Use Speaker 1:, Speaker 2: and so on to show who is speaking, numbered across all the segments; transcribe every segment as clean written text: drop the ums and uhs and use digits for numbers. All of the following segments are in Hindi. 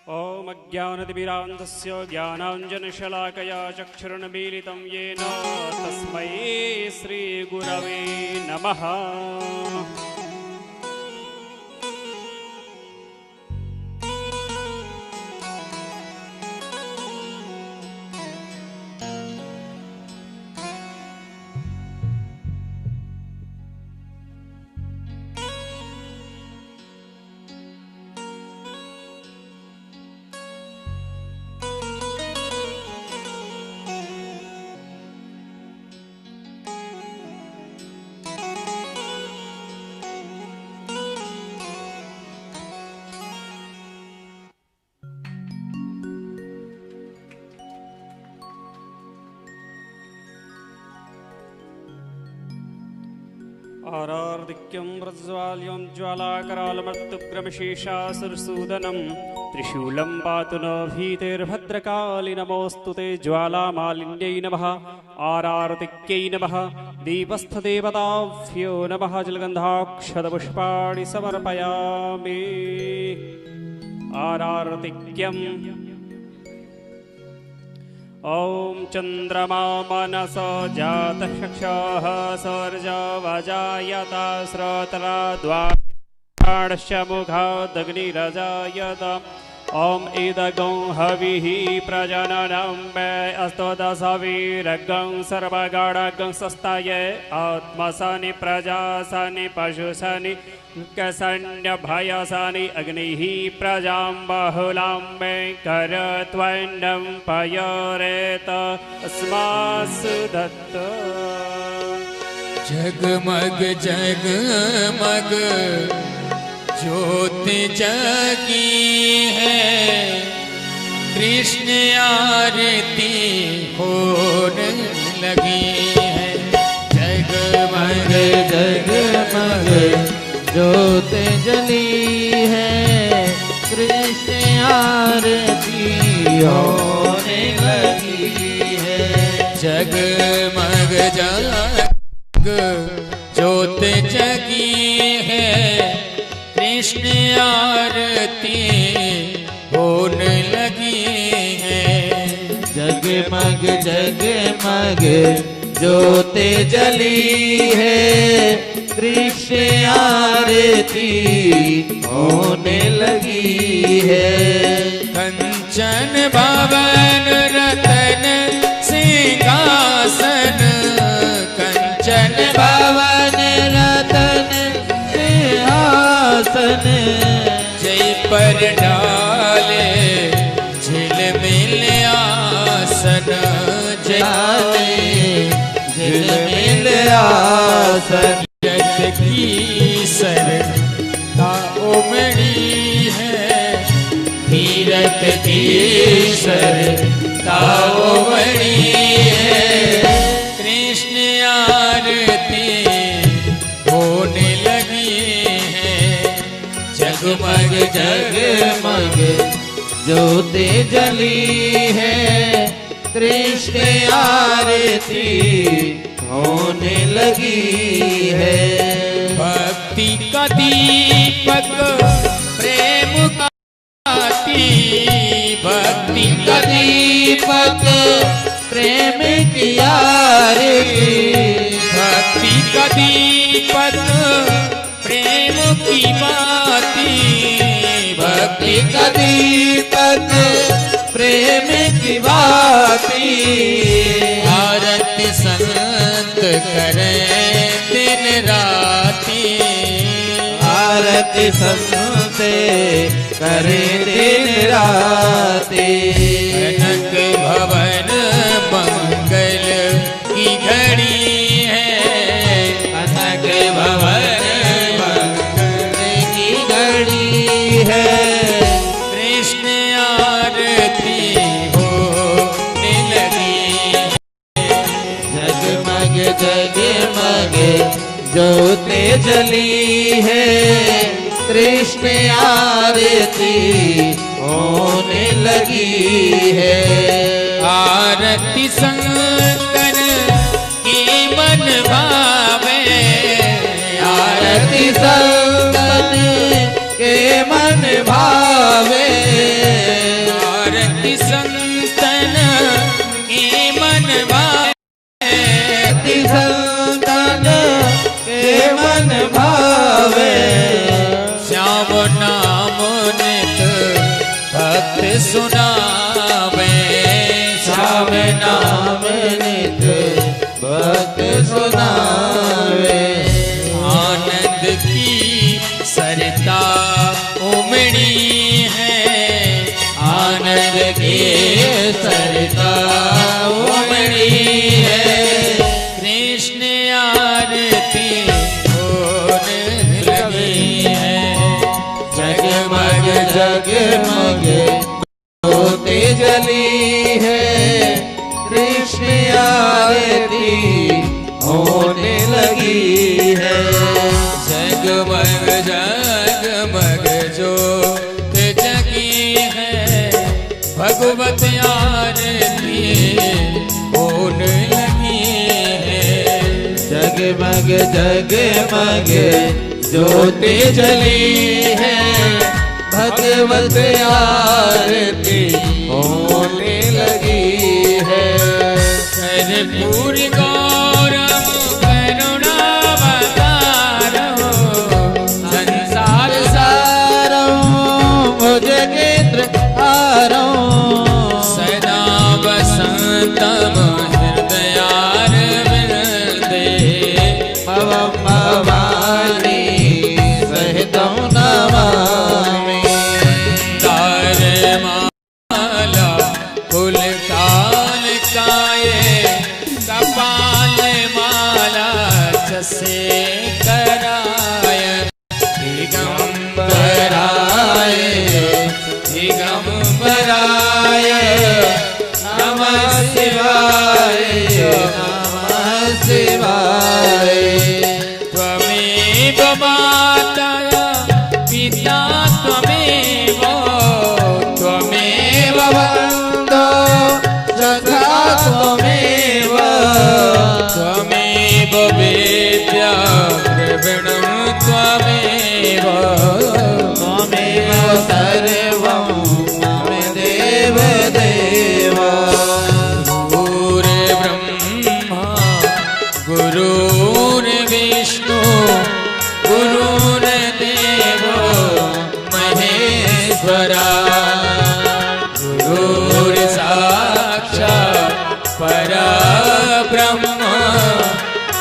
Speaker 1: ओम अज्ञानतिमिरान्धस्य ज्ञानाञ्जनशलाकया चक्षुरुन्मीलितं येन तस्मै श्रीगुरवे नमः। आरार्दिक्यं प्रज्वाल्यं ज्वालाकरालमर्तुग्रमशेषासुरसूदनं त्रिशूलं पातु न भीतिर्भद्रकाली नमोऽस्तु ते ज्वालामालिन्यै नमः। आरार्तिक्यै नमः। दीपस्थदेवताभ्यो नमः। जलगन्धाक्षतपुष्पाणि समर्पयामि। आरार्तिक्यम् ओम चंद्रमा मनस जातः चक्षुः सर्जवजायत श्रोत्रा द्वारश्च मुखादग्निरजायत। ओम इदगं हविः प्रजननं मे अस्तोदसवीरगं सर्वगणगं सस्ताये आत्मसनि प्रजासनि पशुसनि कसन्यभयसनि अग्निः प्रजां बहुलां मे करत्वन्नं पयोरेत अस्मासु दत्त।
Speaker 2: जगमग जगमग ज्योत जगी है, कृष्ण आरती होने लगी है। जगमग
Speaker 3: जगमग ज्योत जली है, कृष्ण आरती होने लगी है।
Speaker 2: जगमग जग ज्योत जगी है, कृष्ण आरती होने लगी है।
Speaker 3: जगमग जगमग ज्योत जली है, कृष्ण आरती होने लगी है।
Speaker 2: कंचन भवन रतन सिंहासन, कंचन
Speaker 3: भवन रतन सिंहासन,
Speaker 2: जय पर डाले झिलमिल आसन।
Speaker 3: झिलमिल आसन,
Speaker 2: रत की सरता उमड़ी है, तीरथ की सरता उमड़ी है। कृष्ण आरती होने लगी है।
Speaker 3: जगमग जगमग ज्योति जली है, कृष्ण आरती होने लगी है।
Speaker 2: भक्ति का दीपक प्रेम का आरती, भक्ति का
Speaker 3: दीपक प्रेम की आरती,
Speaker 2: भक्ति का दीपक प्रेम की बाती।
Speaker 3: भक्ति का दीपक प्रेम की बाती।
Speaker 2: आरती संत करें दिन राती,
Speaker 3: आरती संत करे दिन राती।
Speaker 2: कनक भवन मंगल की घड़ी है,
Speaker 3: कनक भवन मंगल की घड़ी है।
Speaker 2: कृष्ण आरती होने लगी।
Speaker 3: जगमग जगमग ज्योति जली है, कृष्ण आरती होने लगी है।
Speaker 2: आरती संतन की मन भावे,
Speaker 3: आरती संतन के मन भावे।
Speaker 2: भक्त सुनावे
Speaker 3: श्याम नाम नित भक्त सुनावे।
Speaker 2: आनंद की सरता उमड़ी है,
Speaker 3: आनंद की सरता उमड़ी है।
Speaker 2: कृष्ण आरती होने लगी है।
Speaker 3: जगमग जगमग ज्योति जली है। कृष्ण आरती होने लगी है।
Speaker 2: जगमग जगमग ज्योत जगी है। भगवत आरती होने लगी है।
Speaker 3: जगमग जगमग ज्योति जली है। भगवत आरती होने लगी है।
Speaker 2: कर्पूर गौरव करुणावतारो संसार
Speaker 3: सारो जगेंद्र हारो।
Speaker 2: सदा वसंतम हृदयार विनदे।
Speaker 3: भवं भवानी सहितं नमामि।
Speaker 2: तारे माला कुल काल काये। कपाल माला जसे कराय।
Speaker 3: दिगंबराय दिगंबराय नमः शिवाय नमः शिवाय।
Speaker 2: त्वमेव माता पिता त्वमेव। त्वमेव
Speaker 3: बन्धो सखा त्वमेव।
Speaker 2: त्वमेव वेद्या द्रविणं त्वमेव।
Speaker 3: त्वमेव सर्वं मम देव देव।
Speaker 2: गुरुर्ब्रह्मा गुरुर्विष्णु गुरुर्देवो महेश्वरा। गुरुर्साक्षात् परब्रह्म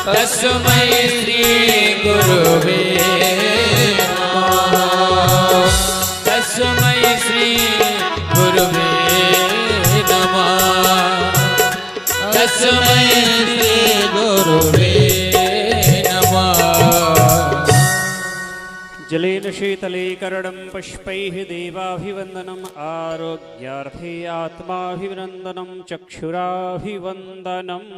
Speaker 2: तस्मै श्री गुरुवे नमः। तस्मै श्री गुरुवे नमः। तस्मै श्री गुरुवे नमः।
Speaker 1: जलेन शीतलीकरणं पुष्पैः देवाभिवन्दनम् आरोग्यार्थे आत्माभिवन्दनं चक्षुराभिवन्दनम्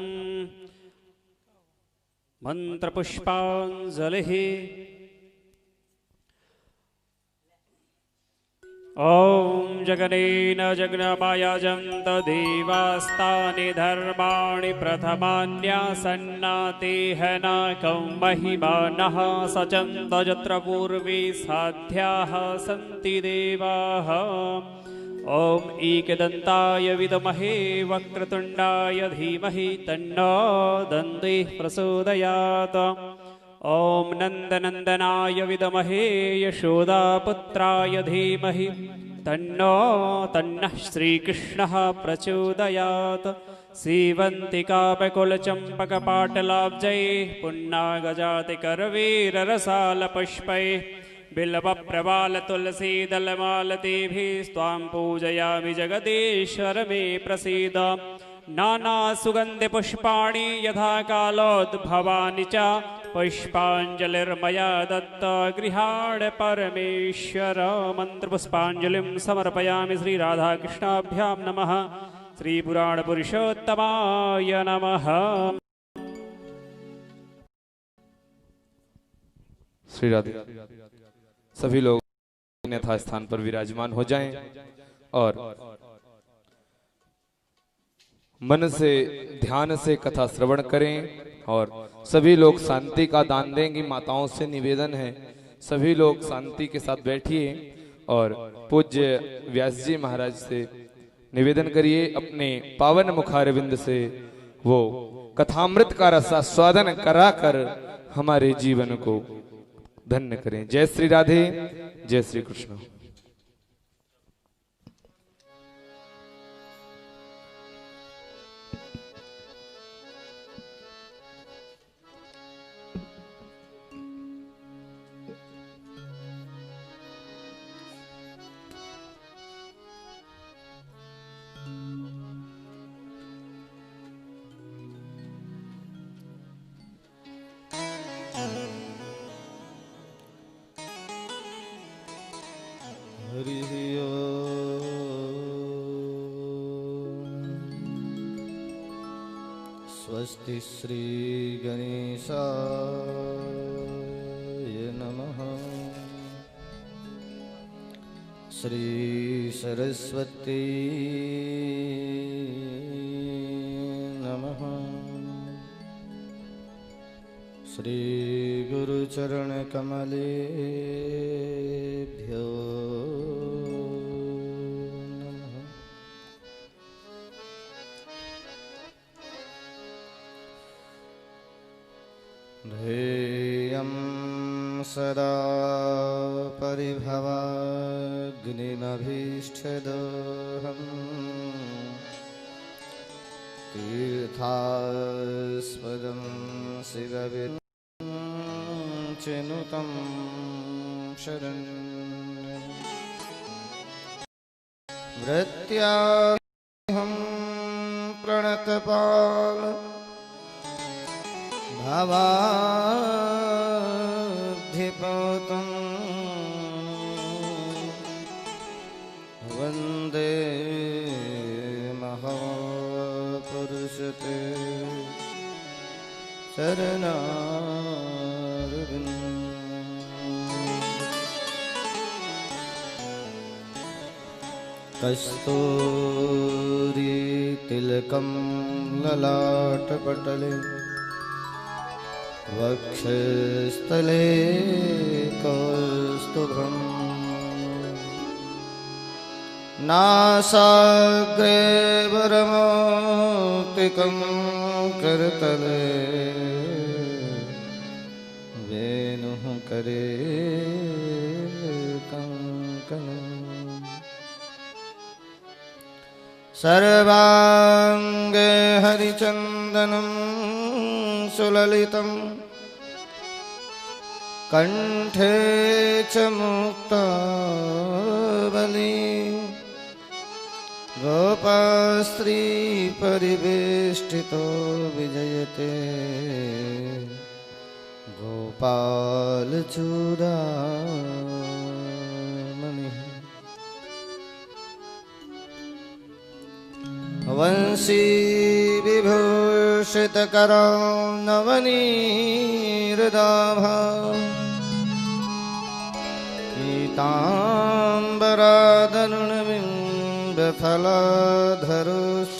Speaker 1: मंत्रपुष्पाञ्जलिः। ॐ जगनेन जग्नमायाजन्त देवास्तानि धर्माणि प्रथमान्यासन्नातेह नाकं महिमानः सचन्त यत्र पूर्वे साध्याः सन्ति देवाः। ॐ एकदन्ताय विद्महे वक्रतुण्डाय धीमहि तन्नो दन्तिः प्रचोदयात्। ॐ नन्दनन्दनाय विद्महे यशोदापुत्राय धीमहि तन्नः श्रीकृष्णः प्रचोदयात्। सीवन्तिकापकुलचम्पकपाटलाब्जैः पुन्नागजातिकरवीररसालपुष्पैः बिल्वप्रवालतुलसीदलमालतीभिस्त्वां पूजयामि जगदीश्वर मे प्रसीद। नानासुगन्धिपुष्पाणि यथा कालोद्भवानि च पुष्पाञ्जलिर्मया दत्ता गृहाण परमेश्वर। मन्त्रपुष्पाञ्जलिं समर्पयामि श्रीराधाकृष्णाभ्यां नमः। श्रीपुराणपुरुषोत्तमाय नमः।
Speaker 4: श्री राधे। सभी लोग यथा स्थान पर विराजमान हो जाएं और मन से ध्यान से कथा श्रवण करें। और सभी लोग शांति का दान देंगी। माताओं से निवेदन है सभी लोग शांति के साथ बैठिए और पूज्य व्यास जी महाराज से निवेदन करिए अपने पावन मुखारविंद से वो कथामृत का रसास्वादन कराकर हमारे जीवन को धन्य करें। जय श्री राधे, जय श्री कृष्ण।
Speaker 3: स्वस्ति श्री गणेशाय नमः। श्री सरस्वती नमः। श्री गुरुचरण कमलेभ्यो नमः। ध्येयं सदा परिभवाग्निमभीष्टदोहम् तीर्थास्पदं शिवविचिनुतं शरण्यं वृत्याहं प्रणतपाल भवाब्धिपौतं वन्दे महापुरुषते चरणारविन्दम्। कस्तूरीतिलकं ललाटपटले वक्षस्थले कौस्तुभम् नासाग्रे वरमौक्तिकं करतले वेणुः करे कङ्कणम् सर्वाङ्गे हरिचन्दनं सुललितं कंठे च मुक्तावली गोपास्त्री परिवेष्टितो विजयते गोपालचूडामणिः। वंशी विभूषितकरो नवनीरदाभा पीताम्बरादरुणबिम्बफलाधरुष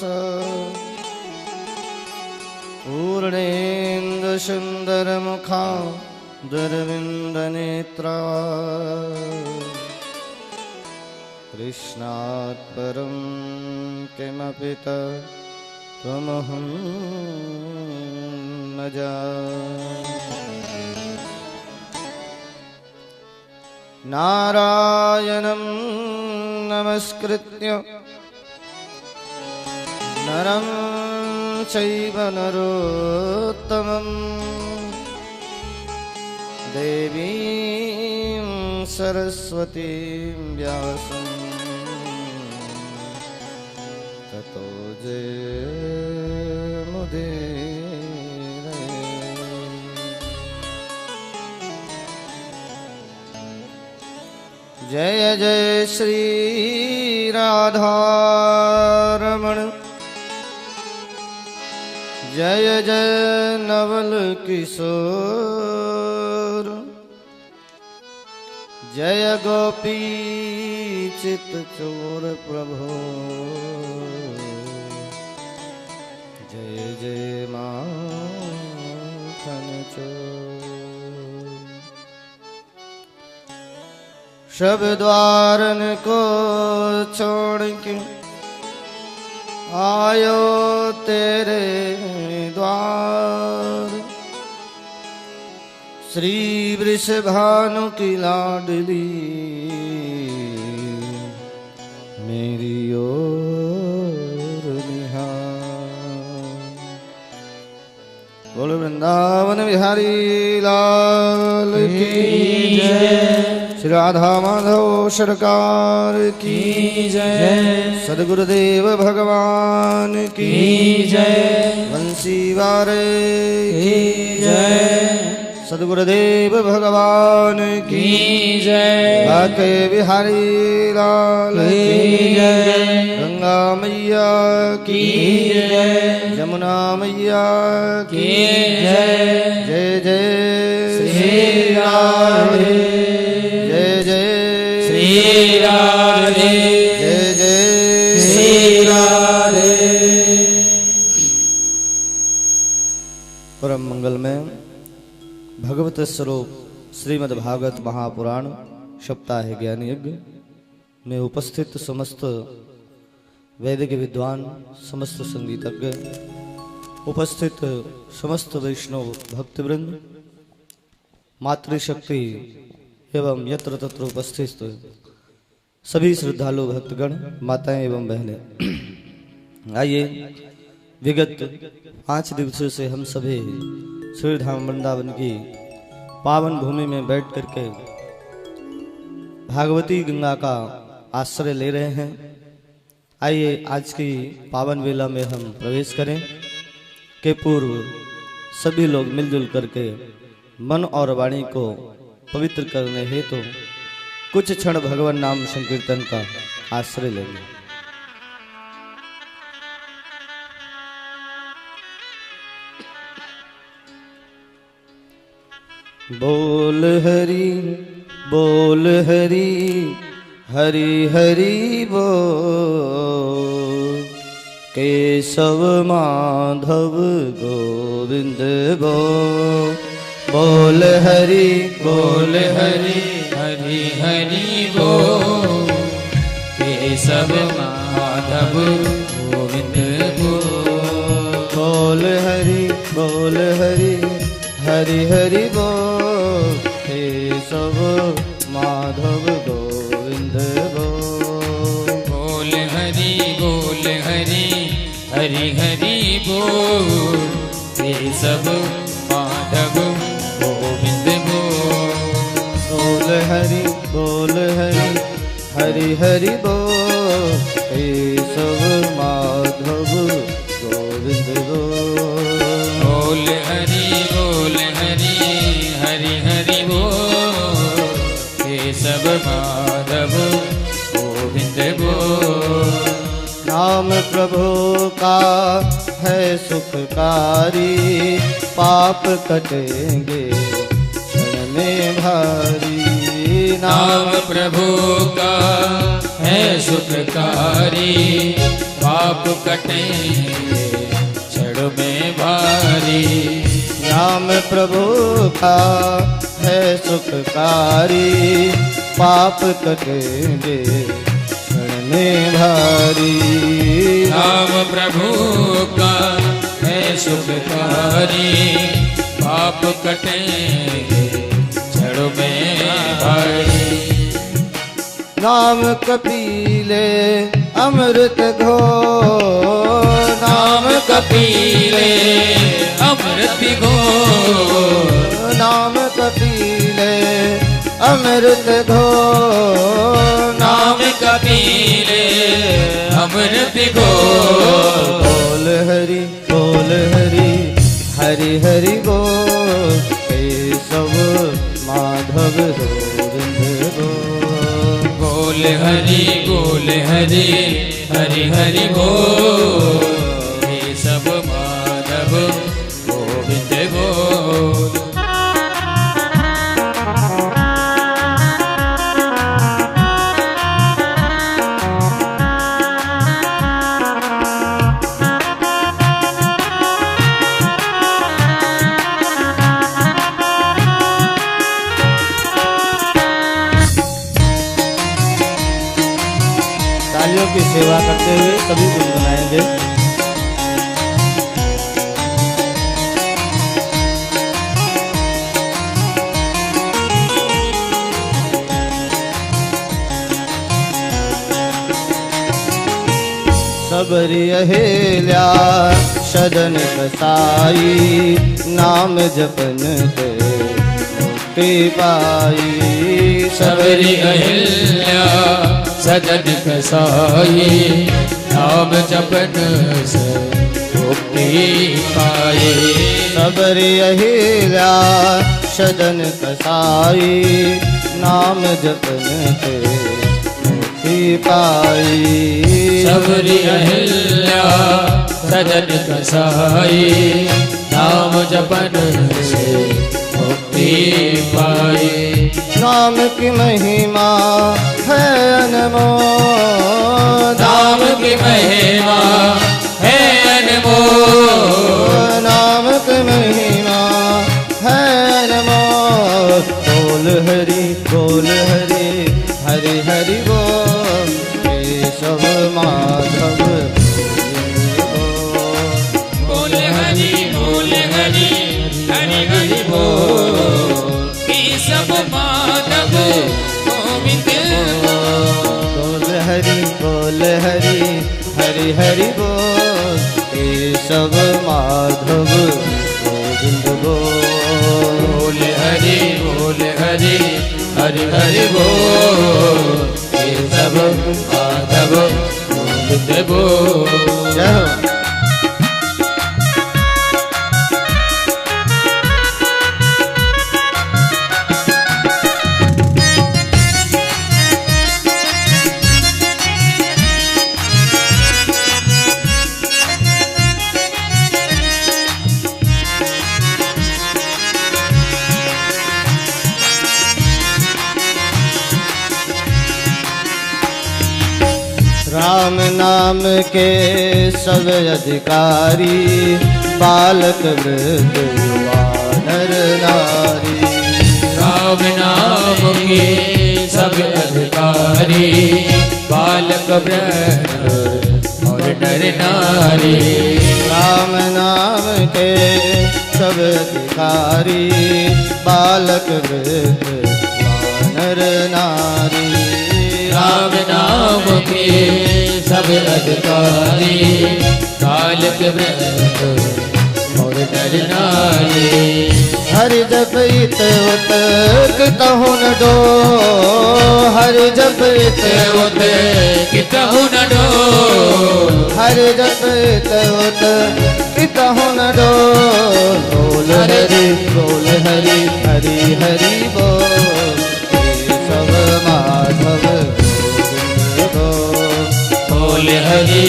Speaker 3: पूर्णेन्दुसुन्दरमुखा दुर्विन्दनेत्रा कृष्णात् परं किमपि त्वमहं न जाने। नारायणं नमस्कृत्य नरं चैव नरोत्तमं देवीं सरस्वतीं व्यासं ततो जयमुदीरये। जय जय श्री राधारमण जय जय नवल किशोर जय गोपी चित चोर प्रभो जय जय माखन चोर। सब द्वारन को छोड़ के आयो तेरे द्वार श्री वृषभानु की लाडली मेरी ओर निहार। बोलो वृंदावन बिहारी लाल की जय। श्री राधा माधव सरकार की जय। सद्गुरुदेव भगवान की जय। बंसी वारे की जय। सद्गुरुदेव भगवान की जय। बाके बिहारी लाल की जय। गंगा मैया की जय। जमुना मैया की
Speaker 2: जय।
Speaker 3: जय जय
Speaker 2: श्री राधे
Speaker 3: जय जय
Speaker 2: श्री राधे
Speaker 3: जय जय
Speaker 2: श्री राधे।
Speaker 3: परम मंगल में भगवत स्वरूप श्रीमद् भागवत महापुराण सप्ताह ज्ञान यज्ञ में उपस्थित समस्त वैदिक विद्वान, समस्त संगीतज्ञ, उपस्थित समस्त वैष्णव भक्तवृंद, मातृशक्ति एवं यत्र तत्र उपस्थित सभी श्रद्धालु भक्तगण, माताएं एवं बहनें, आइए विगत 5 दिवसों से हम सभी श्री धाम वृंदावन की पावन भूमि में बैठ करके भागवती गंगा का आश्रय ले रहे हैं। आइए आज की पावन वेला में हम प्रवेश करें के पूर्व सभी लोग मिलजुल करके मन और वाणी को पवित्र करने हेतु कुछ क्षण भगवान नाम संकीर्तन का आश्रय लेंगे। बोल हरि हरि हरि बोल, केशव माधव गोविंद बोल। बोल हरि
Speaker 2: हरि हरि बोल, केशव माधव गोविंद बोल।
Speaker 3: बोल हरि हरि हरि बोल, केशव माधव गोविंद बोल।
Speaker 2: बोल हरि हरि हरि बोल, केशव माधव गोविंद बोल।
Speaker 3: बोल हरि हरि हरि बोल, केशव माधव गोविंद बोल।
Speaker 2: बोल हरि हरि बोल, केशव माधव गोविंद बोल।
Speaker 3: नाम प्रभु का है सुखकारी, पाप कटेंगे क्षण में भारी।
Speaker 2: नाम प्रभु का है सुखकारी, पाप कटेंगे क्षण में भारी।
Speaker 3: नाम प्रभु का है सुखकारी, पाप कटेंगे क्षण में भारी।
Speaker 2: नाम प्रभु का है सुखकारी, पाप कटेंगे क्षण में भारी।
Speaker 3: नाम कपीले अमृत घोर,
Speaker 2: नाम कपीले अमृत घोर।
Speaker 3: नाम कपीले अमृत घोर।
Speaker 2: नाम कपीले अमृत घोर।
Speaker 3: बोल हरि हरि हरि बोल, केशव माधव गोविंद बोल।
Speaker 2: बोल हरि हरि हरि बोल, केशव माधव गोविंद बोल।
Speaker 3: तालियों की सेवा करते हुए सभी गुनगुनाएंगे। सबरी अहेल्या सदन कसाई, नाम जपन के मुक्ति पाई।
Speaker 2: सबरी अहिल्या सदन कसाई, नाम जपन से मुक्ति पाई।
Speaker 3: सबरी अहिल्या सदन कसाई, नाम जपन के मुक्ति पाई।
Speaker 2: सबरी अहिल्या सजन कसाई, नाम जपन से मुक्ति पाई।
Speaker 3: नाम की महिमा है अनमोल,
Speaker 2: नाम की महिमा है अनमोल,
Speaker 3: नाम की महिमा है अनमोल। बोल हरि हरि हरि बोल, केशव माधव
Speaker 2: बोल हरि हरि हरि बोल, केशव माधव गोविंद
Speaker 3: बोल हरि हरि हरि बोल, केशव माधव गोविंद
Speaker 2: बोल हरि हरि हरि बोल, केशव माधव गोविंद बोल।
Speaker 3: जय हो। राम नाम के सब अधिकारी, बालक वृद्ध युवा नर नारी।
Speaker 2: राम नाम के सब अधिकारी, बालक वृद्ध और नर नारी।
Speaker 3: राम नाम के सब अधिकारी, बालक वृद्ध युवा नर नारी।
Speaker 2: राम नाम के सब अधिकारी, बालक वृद्ध और नर नारी।
Speaker 3: हरि जपित उत कितहु न डो, हरि जपित
Speaker 2: उत कितहु न डो,
Speaker 3: हरि जपित उत कितहु न डो। बोल हरि हरि हरि बोल, केशव माधव गोविंद बोल।
Speaker 2: बोल हरि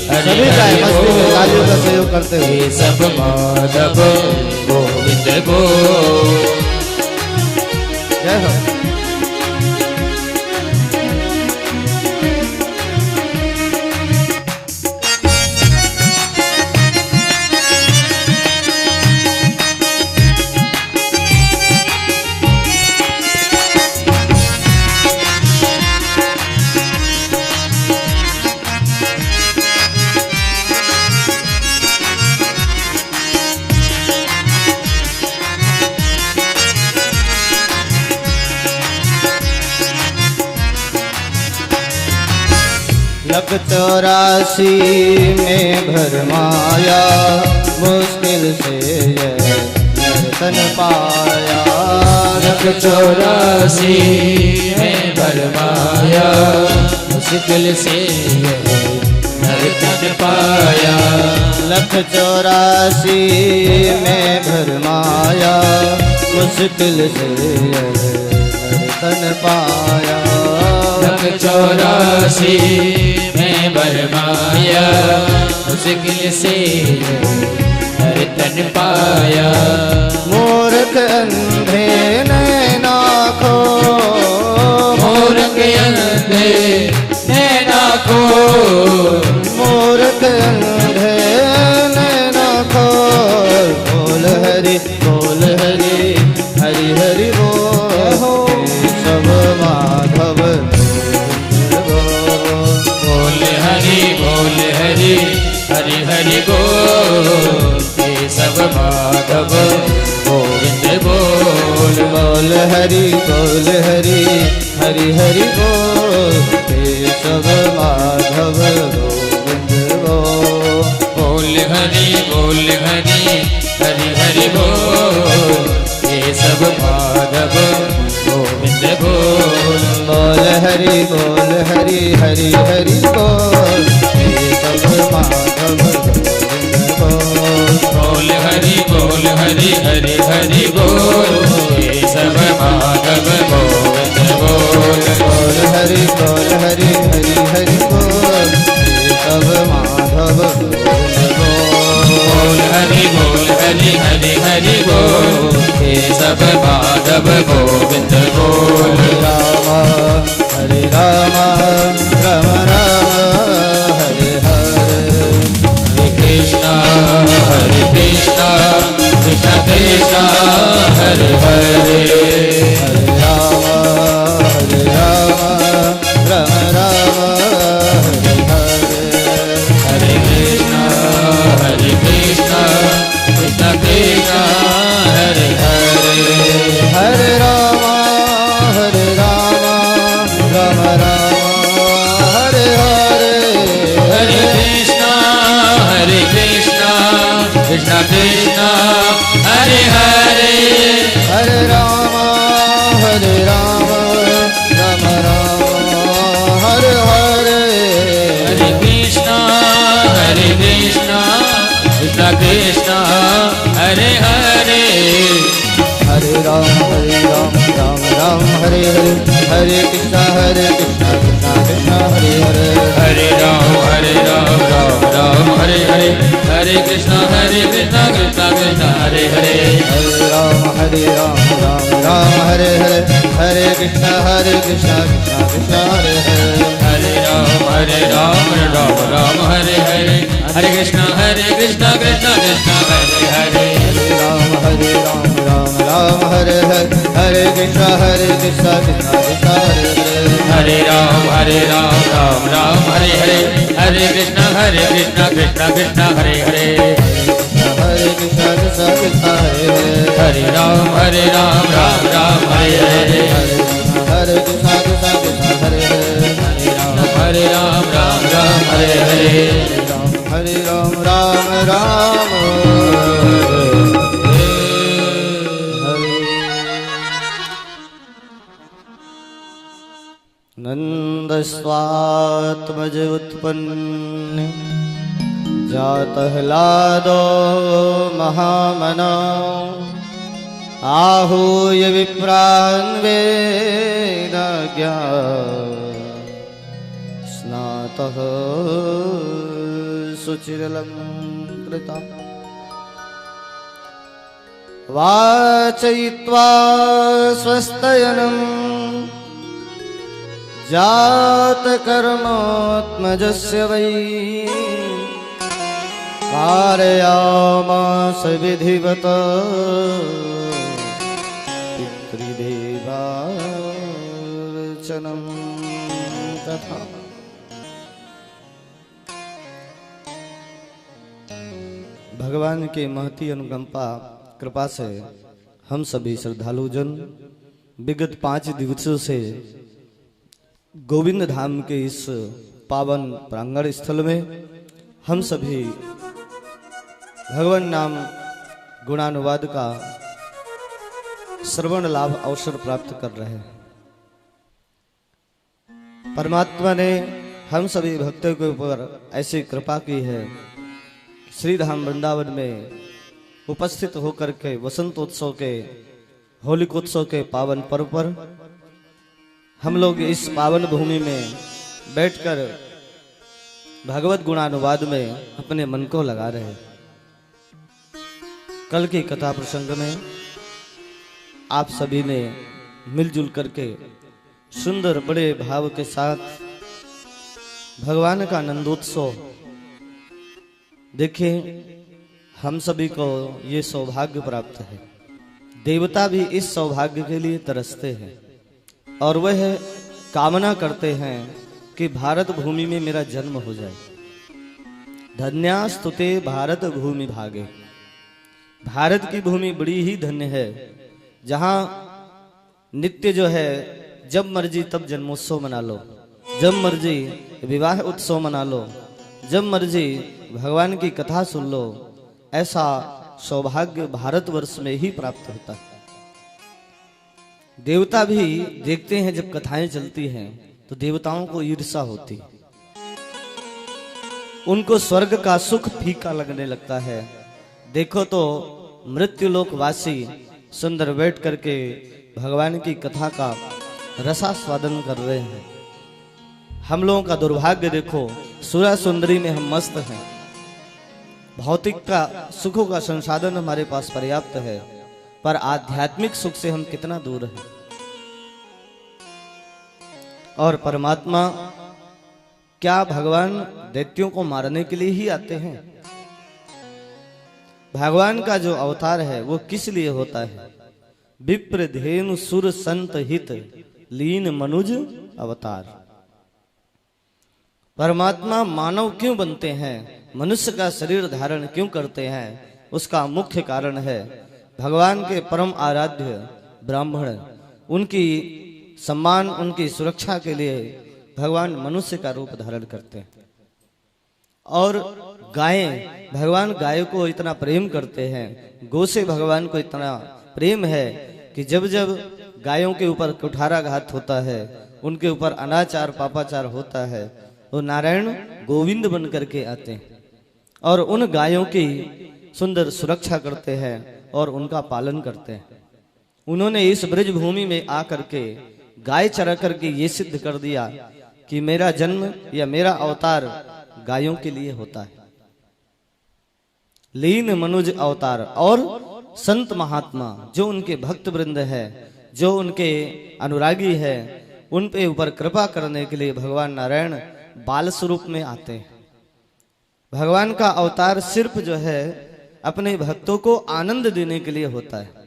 Speaker 2: हरि
Speaker 3: सभी गाय मस्ती में तालियों का सहयोग करते हुए
Speaker 2: सब माधव गोविंद बोल।
Speaker 3: जय हो। लख 84 में भरमाया, मुश्किल से यह दर्शन पाया।
Speaker 2: लख 84 में भरमाया, मुश्किल से यह दर्शन पाया।
Speaker 3: लख 84 में भरमाया, मुश्किल से यह दर्शन पाया।
Speaker 2: लख 84 में भरमाया, मुश्किल से दर्शन पाया।
Speaker 3: मूर्ख अंधे नैना खो,
Speaker 2: मूर्ख अंधे नैना खो,
Speaker 3: मूर्ख अंधे नैना खो। बोल हरि हरि हरि बोल, सब माधव
Speaker 2: बोल हरि हरि बोल, सब माधव गोविंद बोल।
Speaker 3: बोल हरि हरि हरि बोल, सब माधव गोविंद बोल।
Speaker 2: बोल हरि हरि बोल, सब माधव गोविंद बोल।
Speaker 3: बोल हरि हरि हरि बोल, सब माधव गोविंद बोल।
Speaker 2: बोल हरि हरि बोल, सब माधव गोविंद बोल।
Speaker 3: बोल हरि हरि हरि बोल, सब माधव
Speaker 2: सब माधव गोविंद बोल।
Speaker 3: हरे राम राम राम हरे हरे,
Speaker 2: हरे कृष्णा कृष्णा कृष्णा हरे हरे,
Speaker 3: हरे राम राम राम हरे हरे,
Speaker 2: हरे कृष्णा कृष्णा कृष्णा हरे हरे,
Speaker 3: हरे राम राम राम हरे हरे,
Speaker 2: हरे कृष्णा कृष्णा कृष्णा हरे हरे,
Speaker 3: हरे राम राम राम हरे हरे,
Speaker 2: हरे कृष्णा कृष्णा कृष्णा हरे हरे,
Speaker 3: हरे राम राम राम हरे हरे, हरे कृष्णा कृष्णा कृष्णा हरे हरे,
Speaker 2: हरे राम राम राम हरे हरे, हरे कृष्णा कृष्णा कृष्णा हरे हरे,
Speaker 3: हरे राम राम राम हरे हरे, हरे कृष्णा कृष्णा कृष्णा हरे हरे,
Speaker 2: हरे राम राम राम हरे हरे, हरे कृष्णा कृष्णा कृष्णा हरे हरे,
Speaker 3: हरे राम राम हरे हरे, हरे कृष्णा कृष्णा कृष्णा हरे हरे,
Speaker 2: हरे राम राम हरे हरे, हरे कृष्णा कृष्णा कृष्णा हरे हरे,
Speaker 3: हरे कृष्णा कृष्णा कृष्णा हरे हरे,
Speaker 2: हरे राम राम हरे हरे,
Speaker 3: हरे कृष्णा कृष्णा कृष्णा हरे हरे,
Speaker 2: हरे राम राम हरे हरे,
Speaker 3: हरे राम राम नंदस्वात्मज उत्पन्न जातह्लादो महामना, आहूय विप्रान् वेदज्ञा स्नातः सुचिरलङ्कृता, वाचयित्वा स्वस्तयनं जातकर्मात्मजस्य वै, कारयामास विधिवत पितृदेवार्चनं तथा। भगवान के महती अनुकंपा कृपा से हम सभी श्रद्धालु जन विगत 5 दिवसों से गोविंद धाम के इस पावन प्रांगण स्थल में हम सभी भगवान नाम गुणानुवाद का श्रवण लाभ अवसर प्राप्त कर रहे हैं। परमात्मा ने हम सभी भक्तों के ऊपर ऐसी कृपा की है, श्री धाम वृंदावन में उपस्थित होकर के वसंतोत्सव के होलिकोत्सव के पावन पर्व पर हम लोग इस पावन भूमि में बैठकर भगवत गुणानुवाद में अपने मन को लगा रहे हैं। कल की कथा प्रसंग में आप सभी ने मिलजुल करके सुंदर बड़े भाव के साथ भगवान का नंदोत्सव देखिए। हम सभी को ये सौभाग्य प्राप्त है, देवता भी इस सौभाग्य के लिए तरसते हैं और वह कामना करते हैं कि भारत भूमि में मेरा जन्म हो जाए। धन्यास्तुते भारत भूमि भागे, भारत की भूमि बड़ी ही धन्य है, जहां नित्य जो है जब मर्जी तब जन्मोत्सव मना लो, जब मर्जी विवाह उत्सव मना लो, जब मर्जी भगवान की कथा सुन लो। ऐसा सौभाग्य भारतवर्ष में ही प्राप्त होता है। देवता भी देखते हैं जब कथाएं चलती हैं तो देवताओं को ईर्ष्या होती, उनको स्वर्ग का सुख फीका लगने लगता है। देखो तो मृत्युलोकवासी सुंदर बैठ करके भगवान की कथा का रसास्वादन कर रहे हैं। हम लोगों का दुर्भाग्य देखो, सुरा सुंदरी में हम मस्त हैं, भौतिक का सुखों का संसाधन हमारे पास पर्याप्त है, पर आध्यात्मिक सुख से हम कितना दूर हैं। और परमात्मा क्या भगवान दैत्यों को मारने के लिए ही आते हैं? भगवान का जो अवतार है वो किस लिए होता है? विप्र धेनु सुर संत हित लीन मनुज अवतार। परमात्मा मानव क्यों बनते हैं, मनुष्य का शरीर धारण क्यों करते हैं? उसका मुख्य कारण है भगवान के परम आराध्य ब्राह्मण, उनकी सम्मान, उनकी सुरक्षा के लिए भगवान मनुष्य का रूप धारण करते हैं। और गायें, भगवान गाय को इतना प्रेम करते हैं, गौ से भगवान को इतना प्रेम है कि जब जब गायों के ऊपर कुठाराघात होता है, उनके ऊपर अनाचार पापाचार होता है, तो नारायण गोविंद बन करके आते हैं और उन गायों की सुंदर सुरक्षा करते हैं और उनका पालन करते हैं। उन्होंने इस ब्रज भूमि में आकर के गाय चरा करके ये सिद्ध कर दिया कि मेरा जन्म या मेरा अवतार गायों के लिए होता है। लीन मनुज अवतार। और संत महात्मा जो उनके भक्त वृंद है, जो उनके अनुरागी है, उन पे ऊपर कृपा करने के लिए भगवान नारायण बाल स्वरूप में आते हैं। भगवान का अवतार सिर्फ जो है अपने भक्तों को आनंद देने के लिए होता है।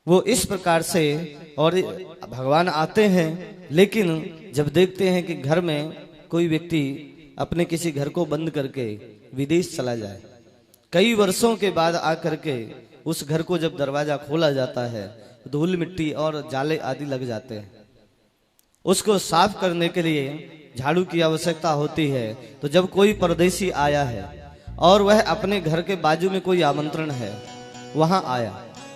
Speaker 3: वो इस प्रकार से और भगवान आते हैं, लेकिन जब देखते हैं कि घर में कोई व्यक्ति अपने किसी घर को बंद करके विदेश चला जाए, कई वर्षों के बाद आकर के उस घर को जब दरवाजा खोला जाता है, धूल मिट्टी और जाले आदि लग जाते हैं, उसको साफ करने के लिए झाड़ू की आवश्यकता होती है। तो जब कोई परदेशी आया है और वह अपने घर के बाजू में कोई आमंत्रण है, वहां आया,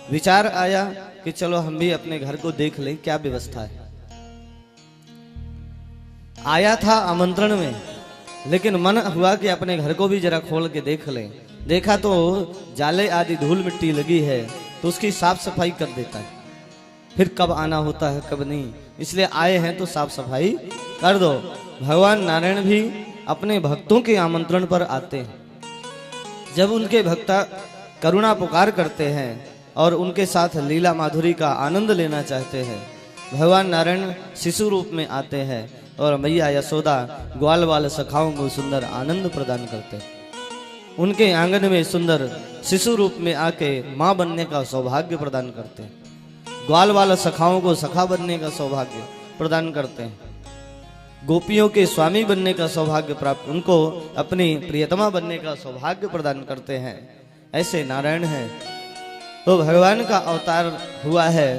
Speaker 3: विचार आया कि चलो हम भी अपने घर को देख लें क्या व्यवस्था है। आया था आमंत्रण में, लेकिन मन हुआ कि अपने घर को भी जरा खोल के देख लें। देखा तो जाले आदि धूल मिट्टी लगी है, तो उसकी साफ सफाई कर देता है। फिर कब आना होता है कब नहीं, इसलिए आए हैं तो साफ सफाई कर दो। भगवान नारायण भी अपने भक्तों के आमंत्रण पर आते हैं। जब उनके भक्ता करुणा पुकार करते हैं और उनके साथ लीला माधुरी का आनंद लेना चाहते हैं, भगवान नारायण शिशु रूप में आते हैं और मैया यशोदा ग्वाल वाल सखाओं को सुंदर आनंद प्रदान करते हैं। उनके आंगन में सुंदर शिशु रूप में आके मां बनने का सौभाग्य प्रदान करते हैं। ग्वाल वाल सखाओं को सखा बनने का सौभाग्य प्रदान करते हैं। गोपियों के स्वामी बनने का सौभाग्य प्राप्त, उनको अपनी प्रियतमा बनने का सौभाग्य प्रदान करते हैं। ऐसे नारायण हैं। तो भगवान का अवतार हुआ है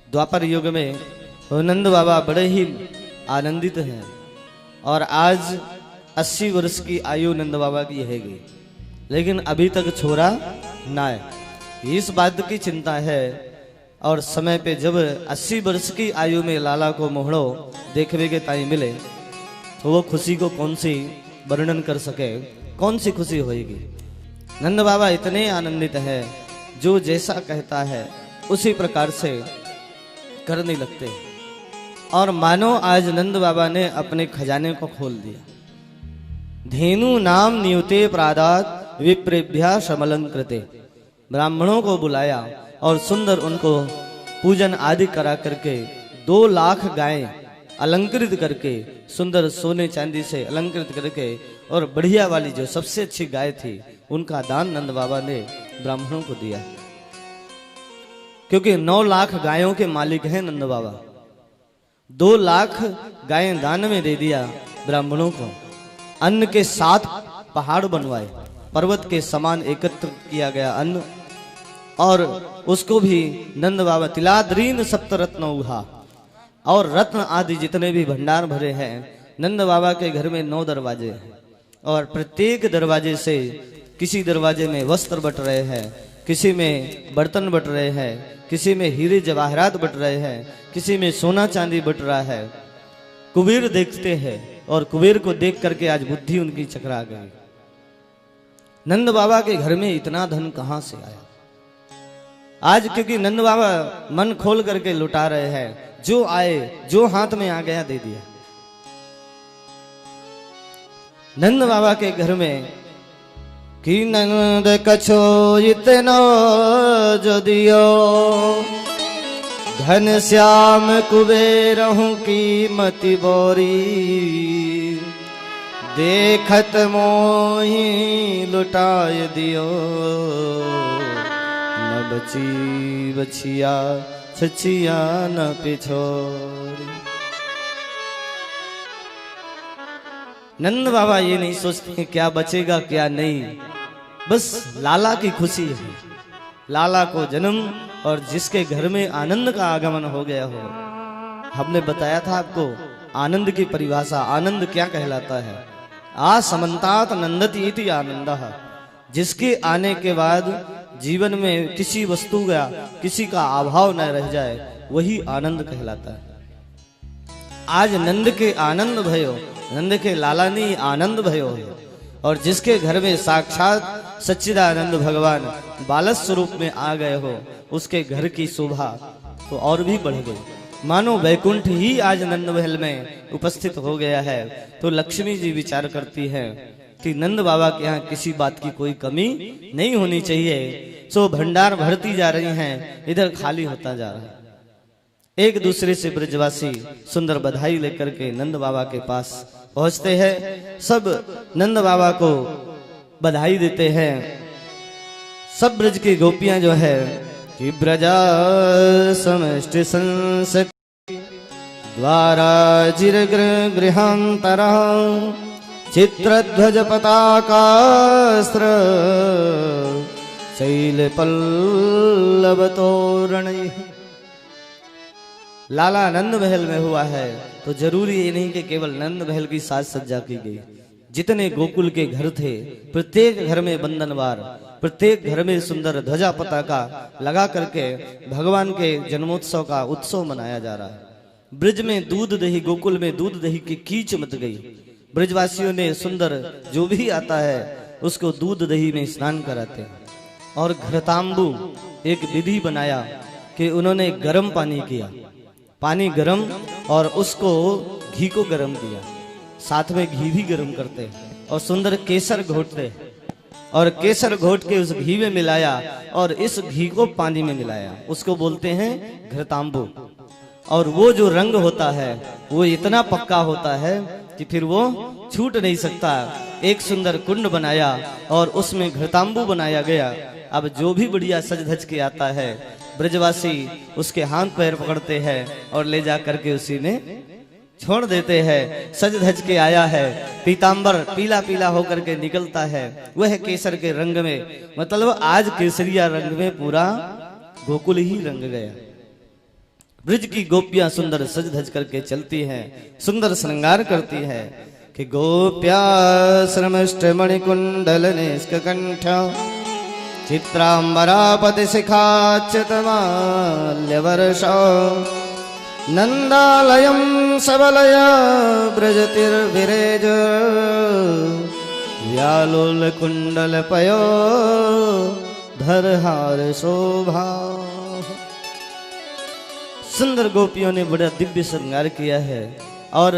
Speaker 3: द्वापर युग में। तो नंद बाबा बड़े ही आनंदित हैं और आज 80 वर्ष की आयु नंद बाबा की हैगी, लेकिन अभी तक छोरा ना है। इस बात की चिंता है। और समय पे जब 80 वर्ष की आयु में लाला को मोहड़ो देखने के ताई मिले, तो वो खुशी को कौन सी वर्णन कर सके, कौन सी खुशी होगी। नंद बाबा इतने आनंदित है, जो जैसा कहता है उसी प्रकार से करने लगते हैं। और मानो आज नंद बाबा ने अपने खजाने को खोल दिया। धेनु नाम नियुते प्रादात विप्रेभ्या समलंकृते। ब्राह्मणों को बुलाया और सुंदर उनको पूजन आदि करा करके 2 लाख गायें अलंकृत करके, सुंदर सोने चांदी से अलंकृत करके, और बढ़िया वाली जो सबसे अच्छी गाय थी उनका दान नंद बाबा ने ब्राह्मणों को दिया। क्योंकि 9 लाख गायों के मालिक हैं नंद बाबा। 2 लाख गायें दान में दे दिया ब्राह्मणों को। अन्न के 7 पहाड़ बनवाए, पर्वत के समान एकत्र किया गया अन्न, और उसको भी नंद बाबा तिलाद्रीन सप्तरत्न उहा, और रत्न आदि जितने भी भंडार भरे हैं। नंद बाबा के घर में 9 दरवाजे हैं और प्रत्येक दरवाजे से किसी दरवाजे में वस्त्र बट रहे हैं, किसी में बर्तन बट रहे हैं, किसी में हीरे जवाहरात बट रहे हैं, किसी में सोना चांदी बट रहा है। कुबेर देखते हैं और कुबेर को देख करके आज बुद्धि उनकी चकरा गई। नंद बाबा के घर में इतना धन कहां से आया आज? क्योंकि नंद बाबा मन खोल करके लुटा रहे हैं। जो आए, जो हाथ में आ गया दे दिया। नंद बाबा के घर में कि नंद कछो इतनो जदियो घन श्याम कुबेरहूँ की मति बोरी देखत मोही लुटाय दियो न बची बछिया छछिया न पिछोरी। नंद बाबा ये नहीं सोचते क्या बचेगा क्या नहीं, बस लाला की खुशी है, लाला को जन्म और जिसके घर में आनंद का आगमन हो गया हो। हमने बताया था आपको आनंद की परिभाषा, आनंद क्या कहलाता है। आ समन्तात नंदति इति आनंदः, जिसके आने के बाद जीवन में किसी वस्तु का किसी का अभाव न रह जाए वही आनंद कहलाता है। आज नंद के आनंद भयो, नंद के लाला ने आनंद भयो है, और जिसके घर में साक्षात सच्चिदानंद भगवान बालक स्वरूप में आ गए हो उसके घर की शोभा तो और भी बढ़ गई। मानो वैकुंठ ही आज नंद महल में उपस्थित हो गया है। तो लक्ष्मी जी विचार करती है कि नंद बाबा के यहाँ किसी बात की कोई कमी नहीं होनी चाहिए। सो भंडार भरती जा रही हैं, इधर खाली होता जा रहा है। एक दूसरे से ब्रजवासी सुंदर बधाई लेकर के नंद बाबा के पास पहुंचते हैं। सब नंद बाबा को बधाई देते हैं। सब ब्रज की गोपियां जो है कि ब्रजा समष्टि संस द्वारा जिर गृहांतर चित्रध्वज पताकास्त्र शैल पल्लव तोरण। लाला नंद महल में हुआ है तो जरूरी ये नहीं कि केवल नंद महल की साज सज्जा की गई। जितने गोकुल के घर थे प्रत्येक घर में बंधनवार, प्रत्येक घर में सुंदर ध्वजा पताका लगा करके भगवान के जन्मोत्सव का उत्सव मनाया जा रहा है। ब्रज में दूध दही, गोकुल में दूध दही की कीच मच गई। ब्रजवासियों ने सुंदर जो भी आता है उसको दूध दही में स्नान कराते हैं। और घृतांबू एक विधि बनाया कि उन्होंने गर्म पानी किया, पानी गर्म और उसको घी को गर्म किया, साथ में घी भी गर्म करते और सुंदर केसर घोटते और केसर घोट के उस घी में मिलाया और इस घी को पानी में मिलाया, उसको बोलते हैं घृतांबू। और वो जो रंग होता है वो इतना पक्का होता है कि फिर वो छूट नहीं सकता। एक सुंदर कुंड बनाया और उसमें घृतांबू बनाया गया। अब जो भी बढ़िया सज धज के आता है ब्रजवासी उसके हाथ पैर पकड़ते हैं और ले जा करके उसी में छोड़ देते हैं। सज धज के आया है, पीतांबर पीला पीला होकर के निकलता है, वह केसर के रंग में, मतलब आज केसरिया रंग में पूरा गोकुल ही रंग गया। ब्रज की गोपियां सुंदर सज धज करके चलती हैं, सुंदर श्रृंगार करती है कि गोप्या श्रमष्ट मणिकुंडल निष्कंठ चित्रांबरापति शिखाच्युत माल्यवर्ष नंदालयं सबलय ब्रजतिर्विरेज व्यालोल कुंडल पयो धरहार शोभा। सुंदर गोपियों ने बड़ा दिव्य श्रृंगार किया है और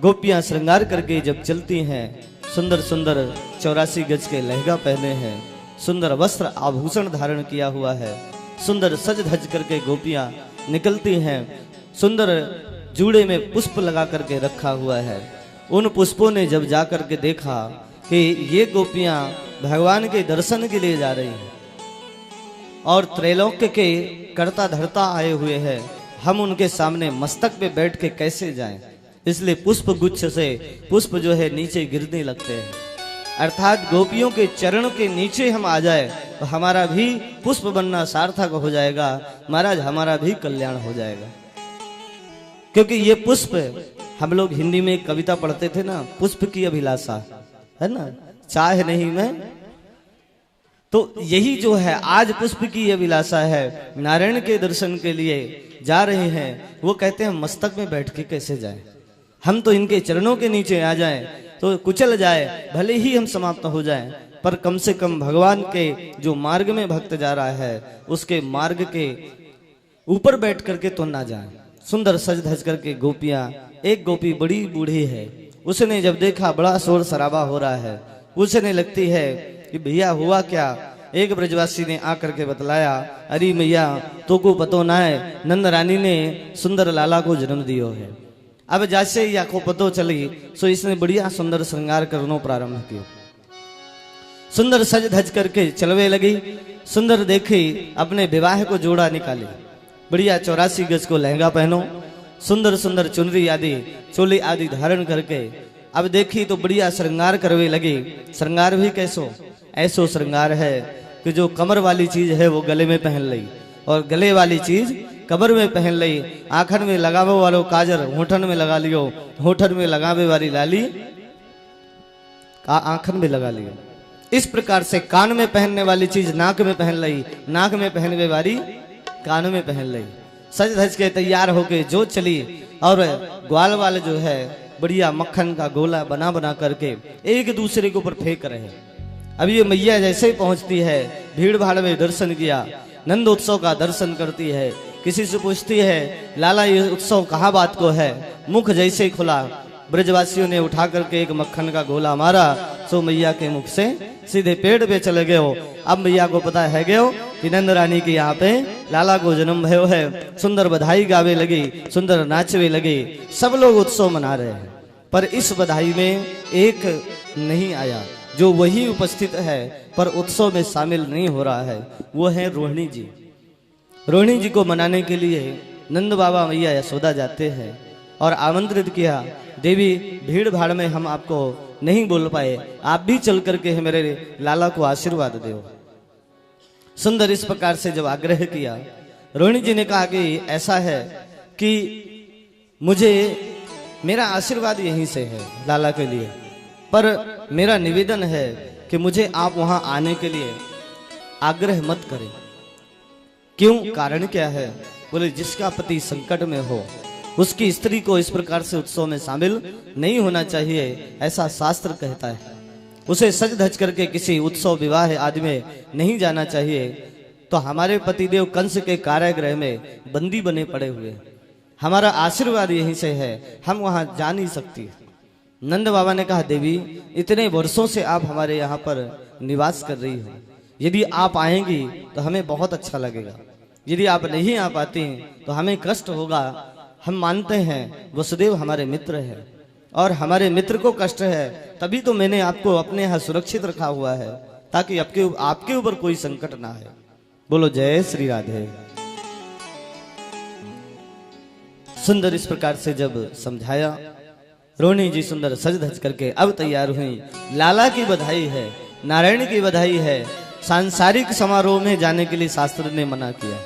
Speaker 3: गोपियां श्रृंगार करके जब चलती हैं सुंदर सुंदर 84 गज के लहंगा पहने हैं, सुंदर वस्त्र आभूषण धारण किया हुआ है, सुंदर सज धज करके गोपियां निकलती हैं। सुंदर जूड़े में पुष्प लगा करके रखा हुआ है। उन पुष्पों ने जब जा करके देखा कि ये गोपियां भगवान के दर्शन के लिए जा रही हैं और त्रैलोक्य के करता धरता आए हुए हैं, हम उनके सामने मस्तक पे बैठ के कैसे जाएं, इसलिए पुष्प गुच्छ से पुष्प जो है नीचे गिरने लगते हैं। अर्थात गोपियों के चरण के नीचे हम आ जाए तो हमारा भी पुष्प बनना सार्थक हो जाएगा, महाराज हमारा भी कल्याण हो जाएगा। क्योंकि ये पुष्प, हम लोग हिंदी में एक कविता पढ़ते थे ना, पुष्प की अभिलाषा, है ना, चाह नहीं मैं, तो यही जो है आज पुष्प की अभिलाषा है। नारायण के दर्शन के लिए जा रहे हैं, वो कहते हैं मस्तक में बैठ के कैसे जाएं, हम तो इनके चरणों के नीचे आ जाएं तो कुचल जाए, भले ही हम समाप्त हो जाएं, पर कम से कम भगवान के जो मार्ग में भक्त जा रहा है उसके मार्ग के ऊपर बैठ करके तो ना जाए। सुंदर सज धज करके गोपियां, एक गोपी बड़ी बूढ़ी है, उसने जब देखा बड़ा शोर शराबा हो रहा है, पूछने लगती है कि भैया हुआ क्या। एक ब्रजवासी ने आकर के बतलाया, अरे मैया तो को पतो ना है, नंद रानी ने सुंदर लाला को जन्म दियो है। अब जैसे ही को पतो चली सो इसने बढ़िया सुंदर श्रृंगार करनो प्रारंभ किया। सुंदर सज धज करके चलवे लगी। सुंदर देखी अपने विवाह को जोड़ा निकाली। बढ़िया 84 गज को लहंगा पहनो, सुंदर सुंदर चुनरी आदि चोली आदि धारण करके अब देखी तो बढ़िया श्रृंगार करवे लगी। श्रृंगार भी कैसो, ऐसो श्रृंगार है कि जो कमर वाली चीज है वो गले में पहन ली और गले वाली चीज कमर में पहन ली। आंखन में लगावे वालो काजर होठन में लगा लियो, होठन में लगावे वाली लाली आंखन में लगा लियो। इस प्रकार से कान में पहनने वाली चीज नाक में पहन ली, नाक में पहनने वाली कान में पहन ली। सज धज के तैयार होके जो चली और ग्वाल वाले जो है बढ़िया मक्खन का गोला बना बना करके एक दूसरे के ऊपर फेंक रहे। अब ये मैया जैसे ही पहुंचती है, भीड़ भाड़ में दर्शन किया, नंद उत्सव का दर्शन करती है। किसी से पूछती है, लाला ये उत्सव कहाँ बात को है। मुख जैसे ही खुला, ब्रजवासियों ने उठा करके एक मक्खन का गोला मारा, सो मैया के मुख से सीधे पेड़ पे चले गए हो। अब मैया को पता है गयो कि नंद रानी के यहाँ पे लाला को जन्म भयो है। सुंदर बधाई गावे लगी, सुंदर नाचवे लगी, सब लोग उत्सव मना रहे हैं। पर इस बधाई में एक नहीं आया जो वही उपस्थित है पर उत्सव में शामिल नहीं हो रहा है, वो है रोहिणी जी। रोहिणी जी को मनाने के लिए नंद बाबा मैया यशोदा जाते हैं और आमंत्रित किया, देवी भीड़ भाड़ में हम आपको नहीं बोल पाए, आप भी चल करके मेरे लाला को आशीर्वाद दो। सुंदर इस प्रकार से जब आग्रह किया, रोहिणी जी ने कहा कि ऐसा है कि मुझे मेरा आशीर्वाद यहीं से है लाला के लिए, पर मेरा निवेदन है कि मुझे आप वहां आने के लिए आग्रह मत करें। क्यों, कारण क्या है? बोले जिसका पति संकट में हो उसकी स्त्री को इस प्रकार से उत्सव में शामिल नहीं होना चाहिए, ऐसा शास्त्र कहता है। उसे सज धज करके किसी उत्सव विवाह आदि में नहीं जाना चाहिए। तो हमारे पतिदेव कंस के कारागृह में बंदी बने पड़े हुए, हमारा आशीर्वाद यहीं से है, हम वहां जा नहीं सकती। नंद बाबा ने कहा, देवी इतने वर्षों से आप हमारे यहाँ पर निवास कर रही हो, यदि आप आएंगी तो हमें बहुत अच्छा लगेगा, यदि आप नहीं आ पाती तो हमें कष्ट होगा। हम मानते हैं वसुदेव हमारे मित्र है और हमारे मित्र को कष्ट है, तभी तो मैंने आपको अपने यहाँ सुरक्षित रखा हुआ है ताकि आपके ऊपर कोई संकट ना है। बोलो जय श्री राधे। सुंदर इस प्रकार से जब समझाया, रोहिणी जी सुंदर सज धज करके अब तैयार हुई। लाला की बधाई है, नारायण की बधाई है। सांसारिक समारोह में जाने के लिए शास्त्र ने मना किया,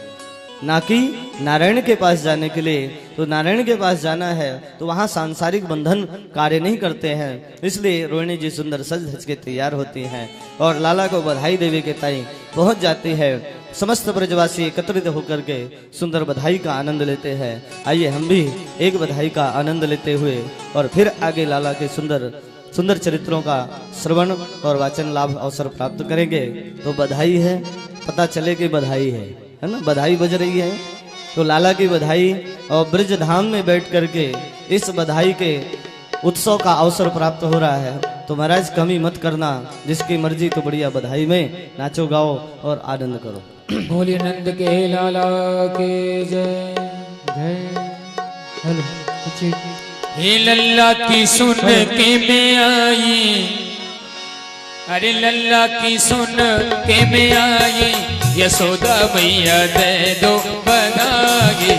Speaker 3: ना कि नारायण के पास जाने के लिए। तो नारायण के पास जाना है तो वहां सांसारिक बंधन कार्य नहीं करते हैं, इसलिए रोहिणी जी सुंदर सज धज के तैयार होती हैं और लाला को बधाई देवी के ताई पहुंच जाती है। समस्त ब्रजवासी एकत्रित होकर के सुंदर बधाई का आनंद लेते हैं। आइए हम भी एक बधाई का आनंद लेते हुए और फिर आगे लाला के सुंदर सुंदर चरित्रों का श्रवण और वाचन लाभ अवसर प्राप्त करेंगे। तो बधाई है, पता चले कि बधाई है ना, बधाई बज रही है तो लाला की बधाई और ब्रज धाम में बैठ करके इस बधाई के उत्सव का अवसर प्राप्त हो रहा है। तो महाराज कमी मत करना, जिसकी मर्जी तो बढ़िया बधाई में नाचो गाओ और आनंद करो।
Speaker 2: बोलिए नंद के लाला के जय जय। हेलो हे लल्ला की सुन के मैं आई, अरे लल्ला की सुन के मैं आई, यशोदा मैया दे दो बधाई।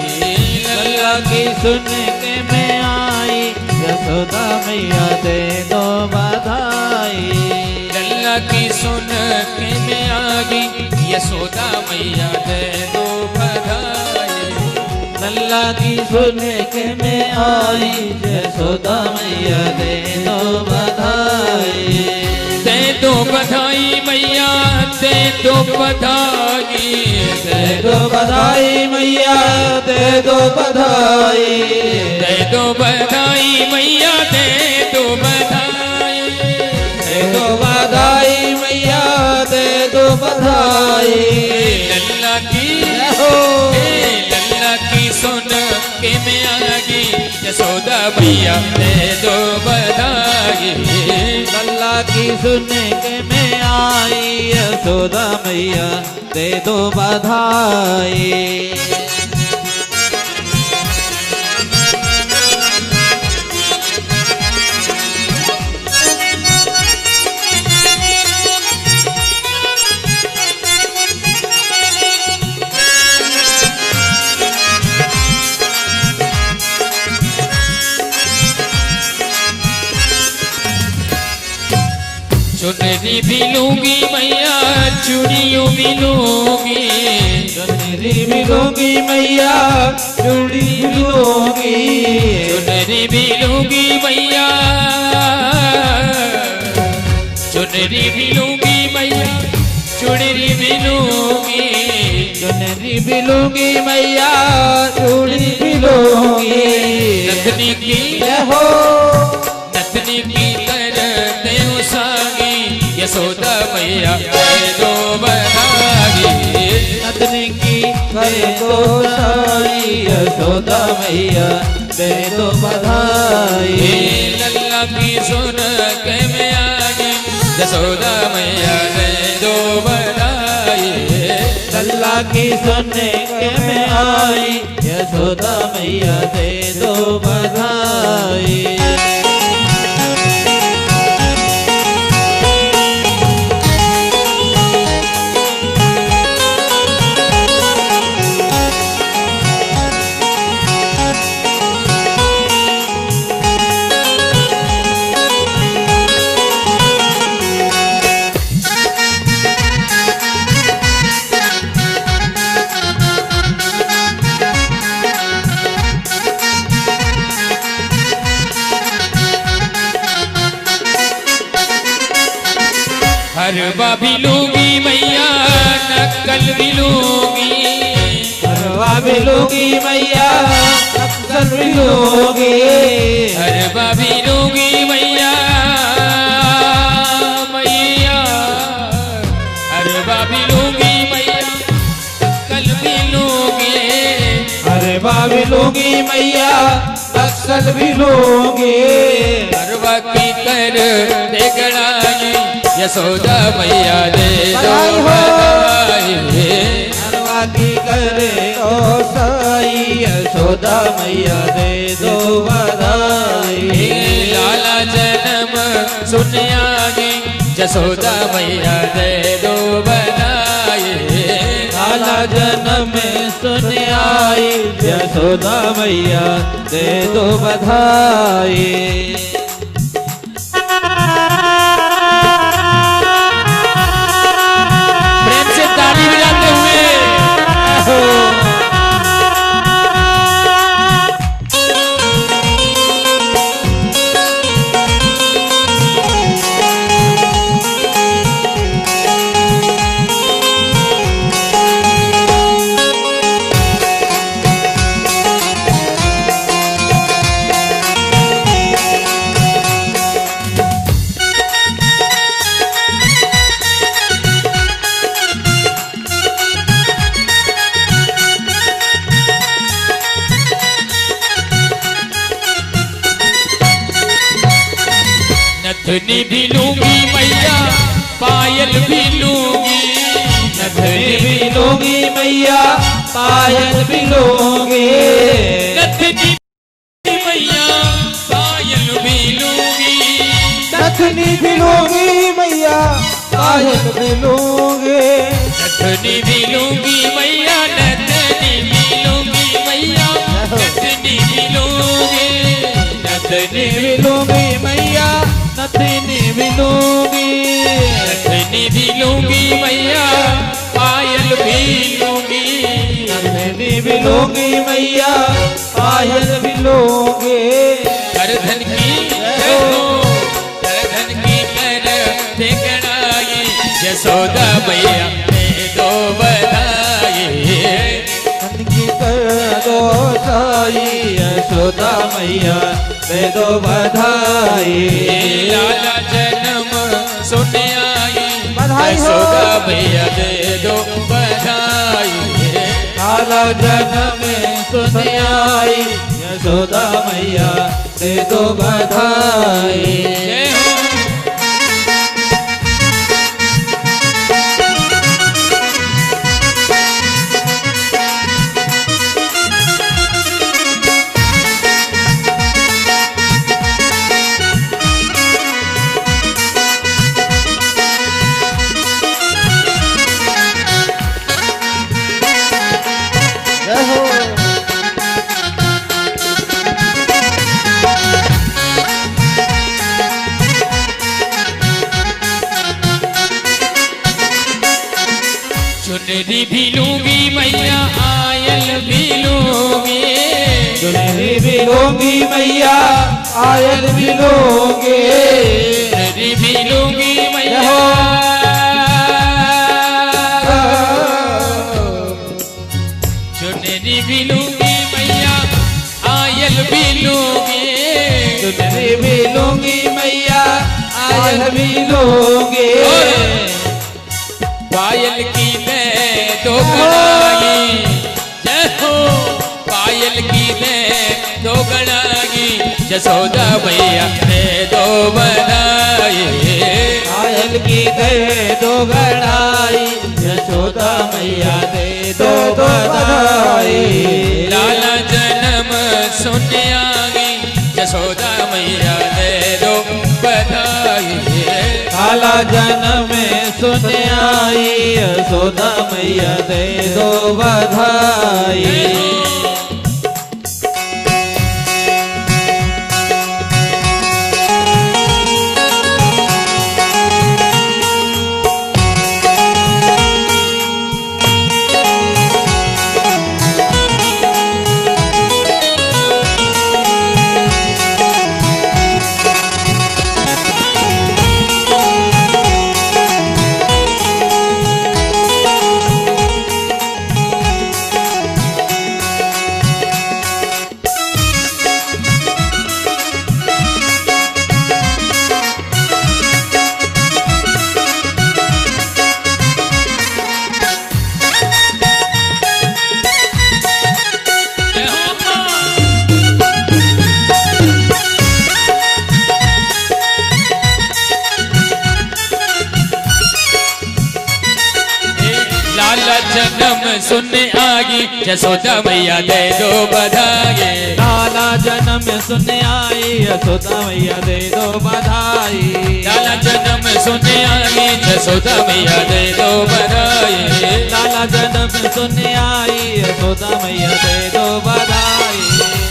Speaker 5: लल्ला की सुन के मैं आई, यशोदा मैया दे दो बधाई।
Speaker 2: लल्ला की सुन के मैं आई, यशोदा मैया दे दो बधाई।
Speaker 5: लल्ला की सुन के मैं आई, यशोदा मैया दे दो बधाई।
Speaker 2: दे दो बधाई मैया दे दो बधाई,
Speaker 5: दे दो बधाई मैया दे दो बधाई।
Speaker 2: दे दो बधाई मैया दे दो बधाई।
Speaker 5: दे दो बधाई मैया दे दो बधाई।
Speaker 2: लल्ला की सुन के मैं आगी, यशोदा मैया दे दो बधाई।
Speaker 5: लल्ला की सुन के मैं आई, यशोदा मैया दे दो बधाई।
Speaker 2: चुनरी भी लूंगी मैया चूड़ियों भी लूंगी,
Speaker 5: चुनरी भी लूंगी मैया चूड़ी भी लूंगी,
Speaker 2: चुनरी भी लूंगी मैया, चुनरी भी लूंगी मैया चूड़ी भी लूंगी,
Speaker 5: चुनरी भी लूंगी मैया चूड़ी भी लूंगी।
Speaker 2: नथनी की
Speaker 5: हो
Speaker 2: नथनी की करते उसागी यशोदा मैया दे दो बधाई।
Speaker 5: नथनी की करे दो साई यशोदा मैया दे दो बधाई।
Speaker 2: लल्ला की सुन के मैं आई यशोदा मैया दे दो बधाई।
Speaker 5: लल्ला की सुनने के मैं आई यशोदा मैया दे दो बधाई।
Speaker 2: हरवा भी लूंगी मैया नक्कल भी लूंगी,
Speaker 5: हरवा भी लूंगी मैया नक्कल भी लूंगी,
Speaker 2: हरवा भी लूंगी मैया मैया, हरवा भी लूंगी मैया नक्कल भी लूंगी,
Speaker 5: हरवा भी लूंगी मैया नक्कल भी लूंगी।
Speaker 2: हरवा की कर देखड़ाई यशोदा मैया दे दो बधाई।
Speaker 5: हरवा की करे ओ साई यशोदा मैया दे दो बधाई।
Speaker 2: लाला जन्म सुन आई यशोदा मैया दे दो बधाई।
Speaker 5: लाला जन्म सुन आई यशोदा मैया दे दो बधाई।
Speaker 2: ताली बजाते हुए नथनी भी लूंगी मैया पायल भी लूंगी,
Speaker 5: नथनी भी लूंगी मैया पायल भी लूंगी,
Speaker 2: नथनी मैया पायल भी लूंगी,
Speaker 5: नथनी भी लूंगी मैया पायल भी लूंगी,
Speaker 2: नथनी भी लूंगी मैया नथनी भी लूंगी मैया नथनी भी लूंगी,
Speaker 5: नथनी भी लूंगी मैया नथनी भी लूंगी,
Speaker 2: नथनी भी लूंगी मैया पायल भी लूंगी,
Speaker 5: नथनी भी लूंगी मैया पायल भी लूंगी।
Speaker 2: करधन की कर ठेकड़ाई यशोदा मैया दे दो बधाई।
Speaker 5: धन की कर दो साई यशोदा मैया दे दो बधाई।
Speaker 2: लाला जन्म सुन आई
Speaker 5: बधाई हो।
Speaker 2: यशोदा मैया दे दो बधाई।
Speaker 5: लाला जन्म सुन आई यशोदा मैया दे दो बधाई।
Speaker 2: जय हो। चुनरी भी लूंगी मैया आयल भी लूंगी,
Speaker 5: चुनरी भी लूंगी मैया आयल भी लूंगी,
Speaker 2: चुनरी भी लूंगी मैया, चुनरी भी लूंगी मैया आयल भी लूंगी,
Speaker 5: चुनरी भी लूंगी मैया आयल भी लूंगी,
Speaker 2: पायल की मैं दो गड़ागी, जय हो पायल की मैं दो गड़ागी, जसोदा मैया ने दो बनाई,
Speaker 5: पायल की दे दो गड़ाई, यशोदा मैया दे दो बधाई,
Speaker 2: लाला जन्म सुने आगी, जसोदा मैया दे दो बधाई,
Speaker 5: काला जन्म सुन आई, यशोदा मैया दे दो बधाई,
Speaker 2: जन्म सुनने आगी, जसोदा मैया दे दो बधाई,
Speaker 5: लाला जन्म सुन आई, यशोदा मैया दे दो बधाई,
Speaker 2: लाला जन्म सुनने आगी, जसोदा मैया दे दो बधाई,
Speaker 5: लाला जन्म सुन आई, यशोदा मैया दे दो बधाई,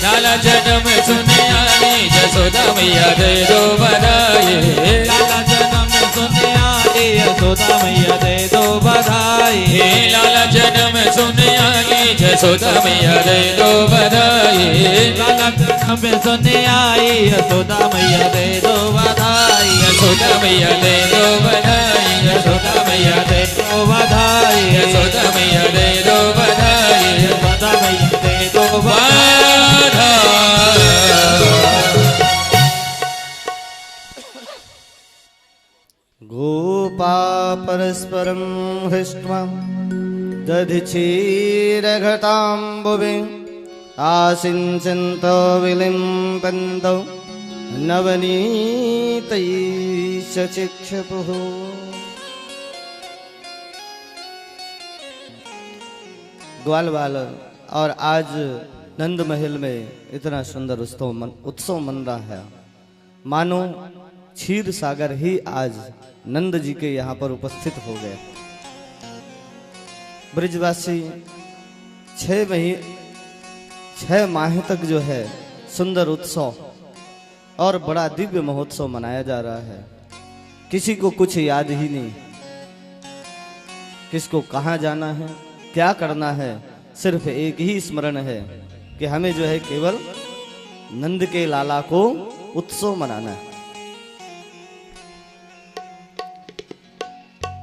Speaker 2: लाला जन्म सुनने आगी, जसोदा मैया दे दो बधाई,
Speaker 5: लाला जन्म सुन आई, यशोदा मैया दे दो बधाई,
Speaker 2: लाला जन्म सुनने आगी, जसोदा मैया दे दो बधाई,
Speaker 5: लाला जन्म सुन आई, यशोदा मैया दे दो बधाई,
Speaker 2: यशोदा मैया दे दो बधाई,
Speaker 5: यशोदा मैया दे दो बधाई,
Speaker 2: यशोदा मैया दे दो बधाई,
Speaker 5: यशोदा मैया दे दो बधाई।
Speaker 3: गोपा परस्परं हृष्ट्वा दधिक्षीरघटाम्बुवे आसिञ्चन्तो विलिम्पन्तो नवनीतैश्च चिक्षुपुः। ग्वाल बाल और आज नंद महल में इतना सुंदर उत्सव मन रहा है, मानो क्षीर सागर ही आज नंद जी के यहाँ पर उपस्थित हो गए। ब्रिजवासी 6 माह तक जो है सुंदर उत्सव और बड़ा दिव्य महोत्सव मनाया जा रहा है। किसी को कुछ याद ही नहीं, किसको कहाँ जाना है, क्या करना है, सिर्फ एक ही स्मरण है कि हमें जो है केवल नंद के लाला को उत्सव मनाना है।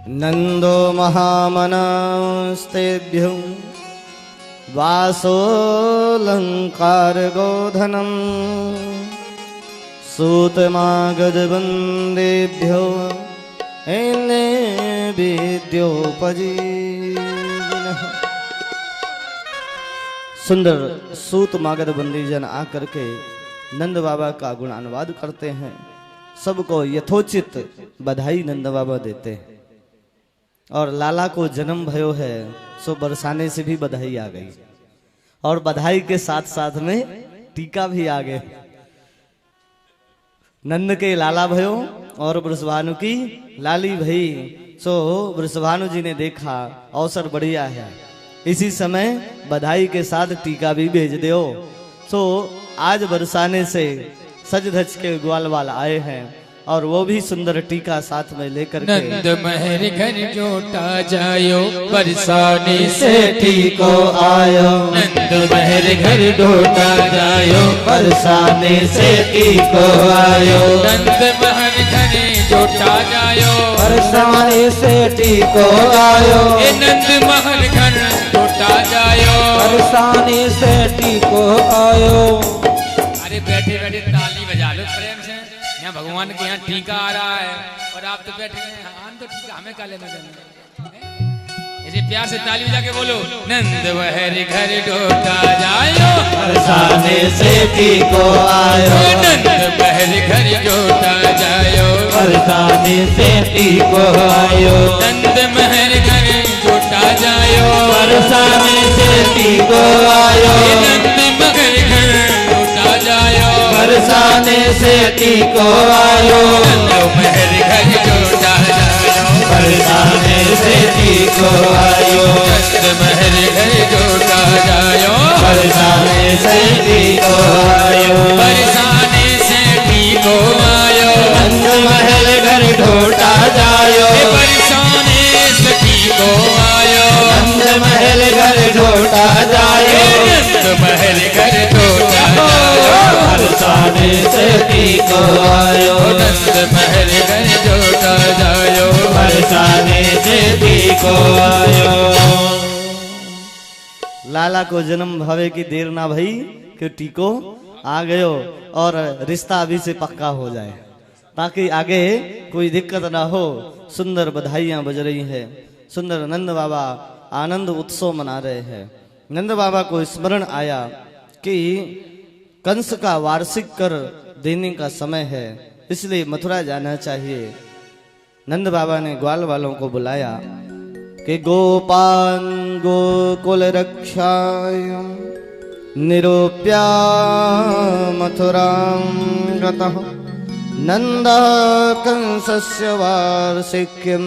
Speaker 3: नंदो महामनस्तेभ्यो वासोऽलङ्कार गोधनम् सूतमागधवन्देभ्यो नैवेद्योपजीविनः। सुंदर सूत मागध बंदी जन आकर के नंद बाबा का गुणानुवाद करते हैं, सबको यथोचित बधाई नंद बाबा देते हैं। और लाला को जन्म भयो है सो बरसाने से भी बधाई आ गई, और बधाई के साथ साथ में टीका भी आ गए। नंद के लाला भयो और वृषभानु की लाली भई, सो वृषभानु जी ने देखा अवसर बढ़िया है, इसी समय बधाई के साथ टीका भी भेज दो। सो आज बरसाने से सज धज के ग्वाल वाल आए हैं और वो भी सुंदर टीका साथ में लेकर के
Speaker 2: नंद महर घर जोटा जायो बरसाने से
Speaker 3: टीको आयो।
Speaker 2: नंद महर घर जोटा जायो
Speaker 3: बरसाने से टीको आयो।
Speaker 2: नंद महर घर जोटा जायो
Speaker 3: बरसाने से टीको आयो।
Speaker 2: ए नंद महर घर जोटा जायो
Speaker 3: बरसाने से टीको आयो।
Speaker 2: अरे बैठे बैठे ताली बजा लो प्रेम से। यहाँ भगवान के यहाँ टीका आ रहा है और आप तो बैठे हैं हाँ तो टीका हमें का लेना देना। इसे प्यार से ताली बजा के बोलो नंद महर घर जोटा जायो
Speaker 3: बरसाने से टीको आयो।
Speaker 2: नंद महर घर जोटा जायो
Speaker 3: बरसाने से टीको आयो।
Speaker 2: नंद महर घर जोटा जायो
Speaker 3: बरसाने से टीको आयो।
Speaker 2: नंद महर घर जोटा जायो
Speaker 3: बरसाने से टीको आयो।
Speaker 2: नंद महर घर जोटा जायो
Speaker 3: बरसाने से टीको आयो।
Speaker 2: नंद महर घर जोटा जायो
Speaker 3: बरसाने से टीको आयो।
Speaker 2: बरसाने से टीको आयो
Speaker 3: नंद महल घर ढोटा जायो।
Speaker 2: बरसाने से टीको आयो
Speaker 3: नंद महल घर ढोटा जायो।
Speaker 2: नंद महल घर जोटा जायो
Speaker 3: बरसाने से टीको आयो।
Speaker 2: नंद महल घर जोटा जायो
Speaker 3: बरसाने से टीको आयो। लाला को जन्म भावे की देर ना भई कि टीको आ गयो और रिश्ता अभी से पक्का हो जाए ताकि आगे कोई दिक्कत ना हो। सुंदर बधाइयां बज रही है। सुंदर नंद बाबा आनंद उत्सव मना रहे हैं। नंद बाबा को स्मरण आया कि कंस का वार्षिक कर देने का समय है, इसलिए मथुरा जाना चाहिए। नंद बाबा ने ग्वाल वालों को बुलाया कि गोपान गोकुल रक्षाय निरूप्या मथुरां गतः नंद कंसस्य वार्षिक्यं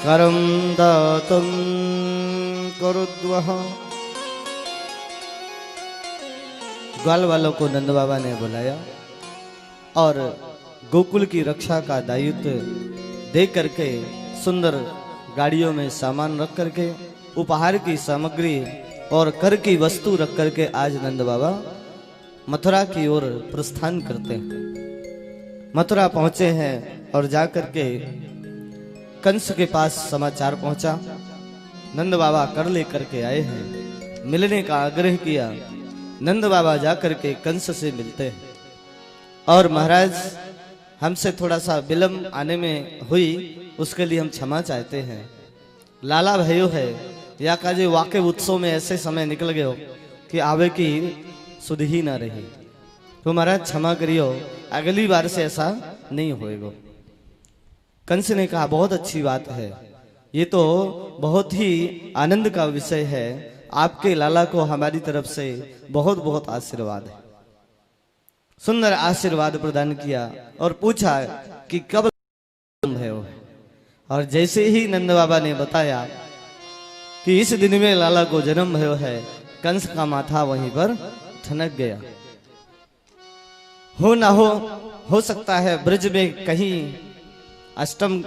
Speaker 3: करं दातुं कुरुद्वः। ग्वाल वालों को नंद बाबा ने बुलाया और गोकुल की रक्षा का दायित्व दे करके सुंदर गाड़ियों में सामान रख करके उपहार की सामग्री और कर की वस्तु रख करके आज नंद बाबा मथुरा की ओर प्रस्थान करते हैं। मथुरा पहुंचे हैं और जाकर के कंस के पास समाचार पहुंचा। नंद बाबा कर लेकर के आए हैं, मिलने का आग्रह किया। नंद बाबा जाकर के कंस से मिलते हैं और महाराज हमसे थोड़ा सा विलम्ब आने में हुई, उसके लिए हम क्षमा चाहते हैं। लाला भयो है या का जो वाकई उत्सव में ऐसे समय निकल गए हो कि आवे की सुध ही ना रही, तो महाराज क्षमा करियो, अगली बार से ऐसा नहीं होएगा। कंस ने कहा बहुत अच्छी बात है, ये तो बहुत ही आनंद का विषय है, आपके लाला को हमारी तरफ से बहुत बहुत आशीर्वाद है। सुंदर आशीर्वाद प्रदान किया और पूछा कि कब है वो। और जैसे ही नंद बाबा ने बताया कि इस दिन में लाला को जन्म भयो है, कंस का माथा वहीं पर ठनक गया। हो ना हो सकता है ब्रज में कहीं अष्टम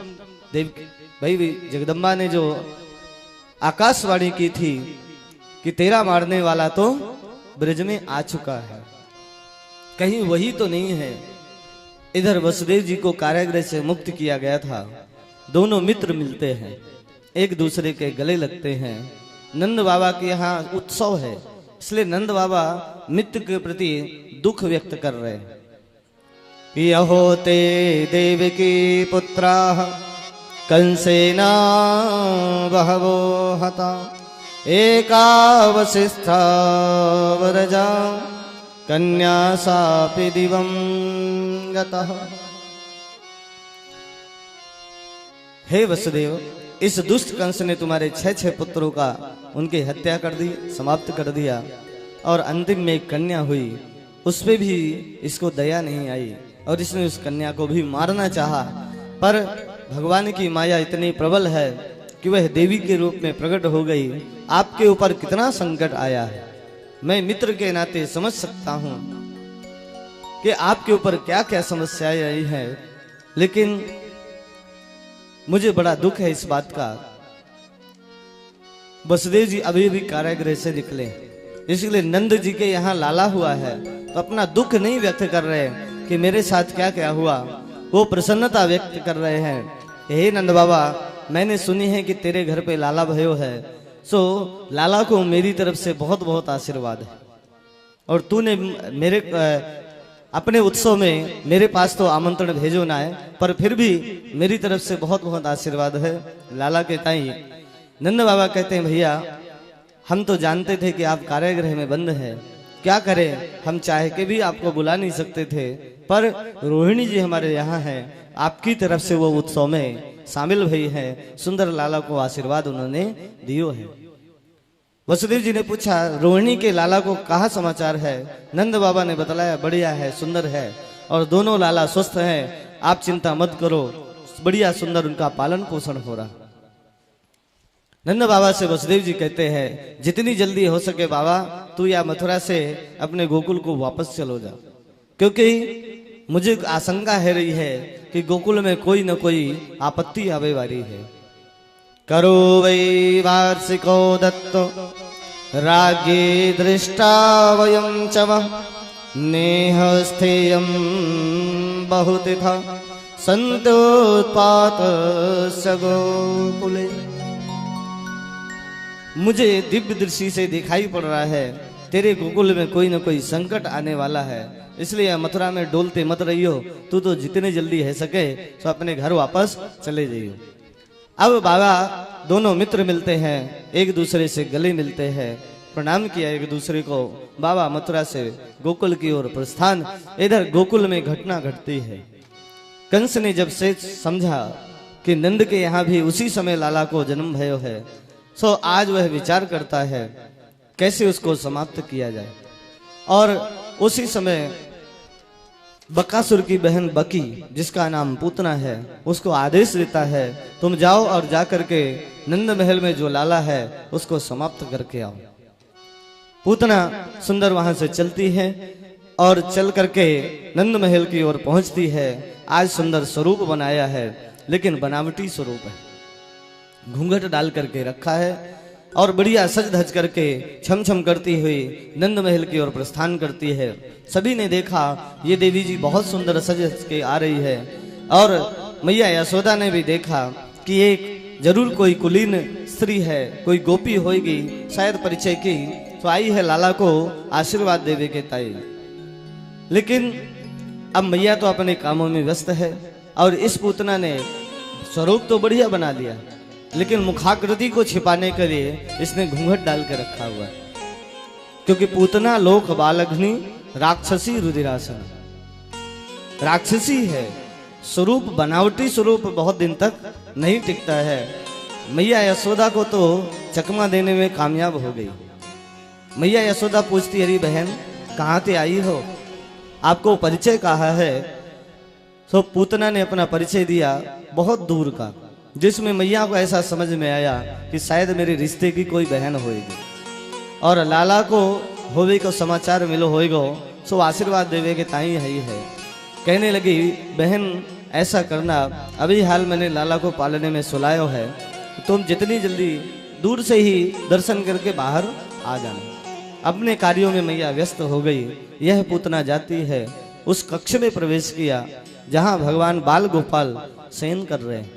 Speaker 3: देव भाई जगदम्बा ने जो आकाशवाणी की थी कि तेरा मारने वाला तो ब्रज में आ चुका है, कहीं वही तो नहीं है। इधर वसुदेव जी को कारागृह से मुक्त किया गया था, दोनों मित्र मिलते हैं, एक दूसरे के गले लगते हैं। नंद बाबा के यहाँ उत्सव है, इसलिए नंद बाबा मित्र के प्रति दुख व्यक्त कर रहे हैं। यहो ते देवकी पुत्राः कंसेना बहवो हता एका वसिष्ठा वरजा कन्या सापि दिवं गतः। हे वसुदेव, इस दुष्ट कंस ने तुम्हारे 6 पुत्रों का उनकी हत्या कर दी, समाप्त कर दिया, और अंतिम में एक कन्या हुई, उस पे भी इसको दया नहीं आई और इसने उस कन्या को भी मारना चाहा। पर भगवान की माया इतनी प्रबल है कि वह देवी के रूप में प्रकट हो गई। आपके ऊपर कितना संकट आया है मैं मित्र के नाते समझ सकता हूं। कि आपके ऊपर क्या क्या समस्याएं आई हैं, लेकिन मुझे बड़ा दुख है इस बात का। वसुदेव जी अभी भी कारागृह से निकले, इसलिए नंद जी के यहाँ लाला हुआ है तो अपना दुख नहीं व्यक्त कर रहे कि मेरे साथ क्या क्या हुआ, वो प्रसन्नता व्यक्त कर रहे हैं। हे नंद बाबा, मैंने सुनी है कि तेरे घर पे लाला भयो है, सो लाला को मेरी तरफ से बहुत बहुत आशीर्वाद है। और तूने मेरे अपने उत्सव में मेरे पास तो आमंत्रण भेजो ना है, पर फिर भी मेरी तरफ से बहुत बहुत आशीर्वाद है। लाला के ताई नंद बाबा कहते हैं, भैया हम तो जानते थे कि आप कारागृह में बंद हैं, क्या करें, हम चाह के भी आपको बुला नहीं सकते थे, पर रोहिणी जी हमारे यहाँ हैं, आपकी तरफ से वो उत्सव में शामिल भई है। सुंदर लाला को आशीर्वाद उन्होंने दियो है। वसुदेव जी ने पूछा, रोहिणी के लाला को कहा समाचार है? नंद बाबा ने बतलाया, बढ़िया है, सुंदर है और दोनों लाला स्वस्थ हैं, आप चिंता मत करो, बढ़िया सुंदर उनका पालन पोषण हो रहा। नंद बाबा से वसुदेव जी कहते हैं, जितनी जल्दी हो सके बाबा तू या मथुरा से अपने गोकुल को वापस चलो जा, क्योंकि मुझे आशंका है रही है कि गोकुल में कोई न कोई आपत्ति आवे वाली है। करो वै वार्षिको दत्तो राज्ञे दृष्टा वयं च नेह स्थेयं बहुतिथा संतोत्पात गोकुले। मुझे दिव्य दृष्टि से दिखाई पड़ रहा है तेरे गोकुल में कोई न कोई संकट आने वाला है, इसलिए मथुरा में डोलते मत रहियो, तू तो जितने जल्दी है सके तो अपने घर वापस चले जाइयो। अब बाबा दोनों मित्र मिलते हैं, एक दूसरे से गले मिलते हैं, प्रणाम किया एक दूसरे को। बाबा मथुरा से गोकुल की ओर प्रस्थान। इधर गोकुल में घटना घटती है। कंस ने जब से समझा कि नंद के यहाँ भी उसी समय लाला को जन्म भयो है, सो आज वह विचार करता है कैसे उसको समाप्त किया जाए। और उसी समय बकासुर की बहन बकी, जिसका नाम पूतना है, उसको आदेश देता है, तुम जाओ और जाकर के नंद महल में जो लाला है उसको समाप्त करके आओ। पूतना सुंदर वहां से चलती है और चल करके नंद महल की ओर पहुंचती है। आज सुंदर स्वरूप बनाया है, लेकिन बनावटी स्वरूप है, घूंघट डाल करके रखा है और बढ़िया सज धज करके छम छम करती हुई नंद महल की ओर प्रस्थान करती है। सभी ने देखा ये देवी जी बहुत सुंदर सज धज के आ रही है, और मैया यशोदा ने भी देखा कि एक जरूर कोई कुलीन स्त्री है, कोई गोपी होगी शायद परिचय की, तो आई है लाला को आशीर्वाद देवे के ताई। लेकिन अब मैया तो अपने कामों में व्यस्त है और इस पूतना ने स्वरूप तो बढ़िया बना लिया, लेकिन मुखाकृति को छिपाने के लिए इसने घूंघट डाल के रखा हुआ है, क्योंकि पूतना लोक बालघ्नि राक्षसी रुधिरासन, राक्षसी है। स्वरूप बनावटी स्वरूप बहुत दिन तक नहीं टिकता है। मैया यशोदा को तो चकमा देने में कामयाब हो गई। मैया यशोदा पूछती, अरे बहन कहाँ से आई हो, आपको परिचय कहा है? तो पूतना ने अपना परिचय दिया बहुत दूर का, जिसमें मैया को ऐसा समझ में आया कि शायद मेरे रिश्ते की कोई बहन होएगी, और लाला को होवे को समाचार मिलो होएगो, सो आशीर्वाद देवे के ताई है। कहने लगी, बहन ऐसा करना, अभी हाल मैंने लाला को पालने में सुलायो है, तुम जितनी जल्दी दूर से ही दर्शन करके बाहर आ जाना। अपने कार्यों में मैया व्यस्त हो गई। यह पूतना जाती है, उस कक्ष में प्रवेश किया जहां भगवान बाल गोपाल शयन कर रहे हैं।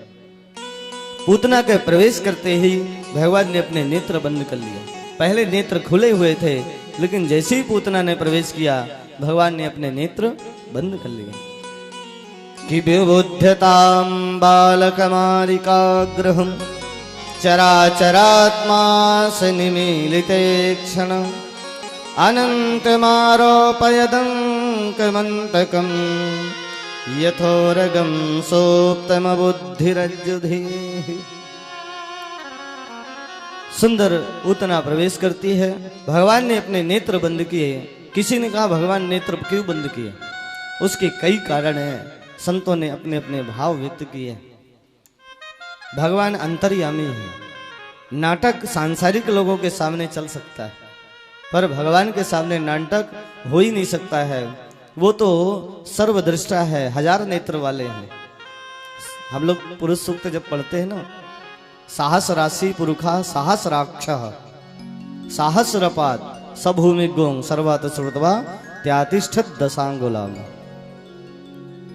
Speaker 3: पूतना के प्रवेश करते ही भगवान ने अपने नेत्र बंद कर लिए। पहले नेत्र खुले हुए थे, लेकिन जैसे ही पूतना ने प्रवेश किया भगवान ने अपने नेत्र बंद कर लिए। कि विबुध्यतां बालकमालिकाग्रहं चराचरात्मा सनिमीलिते क्षण अनन्तमारोपयदङ्कमन्तकं यथोरगं सोप्तमबुद्धिरज्जुधीः। सुंदर पूतना प्रवेश करती है। भगवान ने अपने नेत्र बंद किए। किसी ने कहा भगवान नेत्र क्यों बंद किए? उसके कई कारण हैं, संतों ने अपने अपने भाव व्यक्त किए। भगवान अंतर्यामी है। नाटक सांसारिक लोगों के सामने चल सकता है, पर भगवान के सामने नाटक हो ही नहीं सकता है। वो तो सर्वदृष्टा है, 1000 नेत्र वाले हैं। हम लोग पुरुष सूक्त जब पढ़ते हैं ना, साहस राशि पुरुखा सहस्राक्ष सहस्रपाद सभूमि गुम सर्वात श्रुतवा त्यातिष्ठत दशांगुलाम।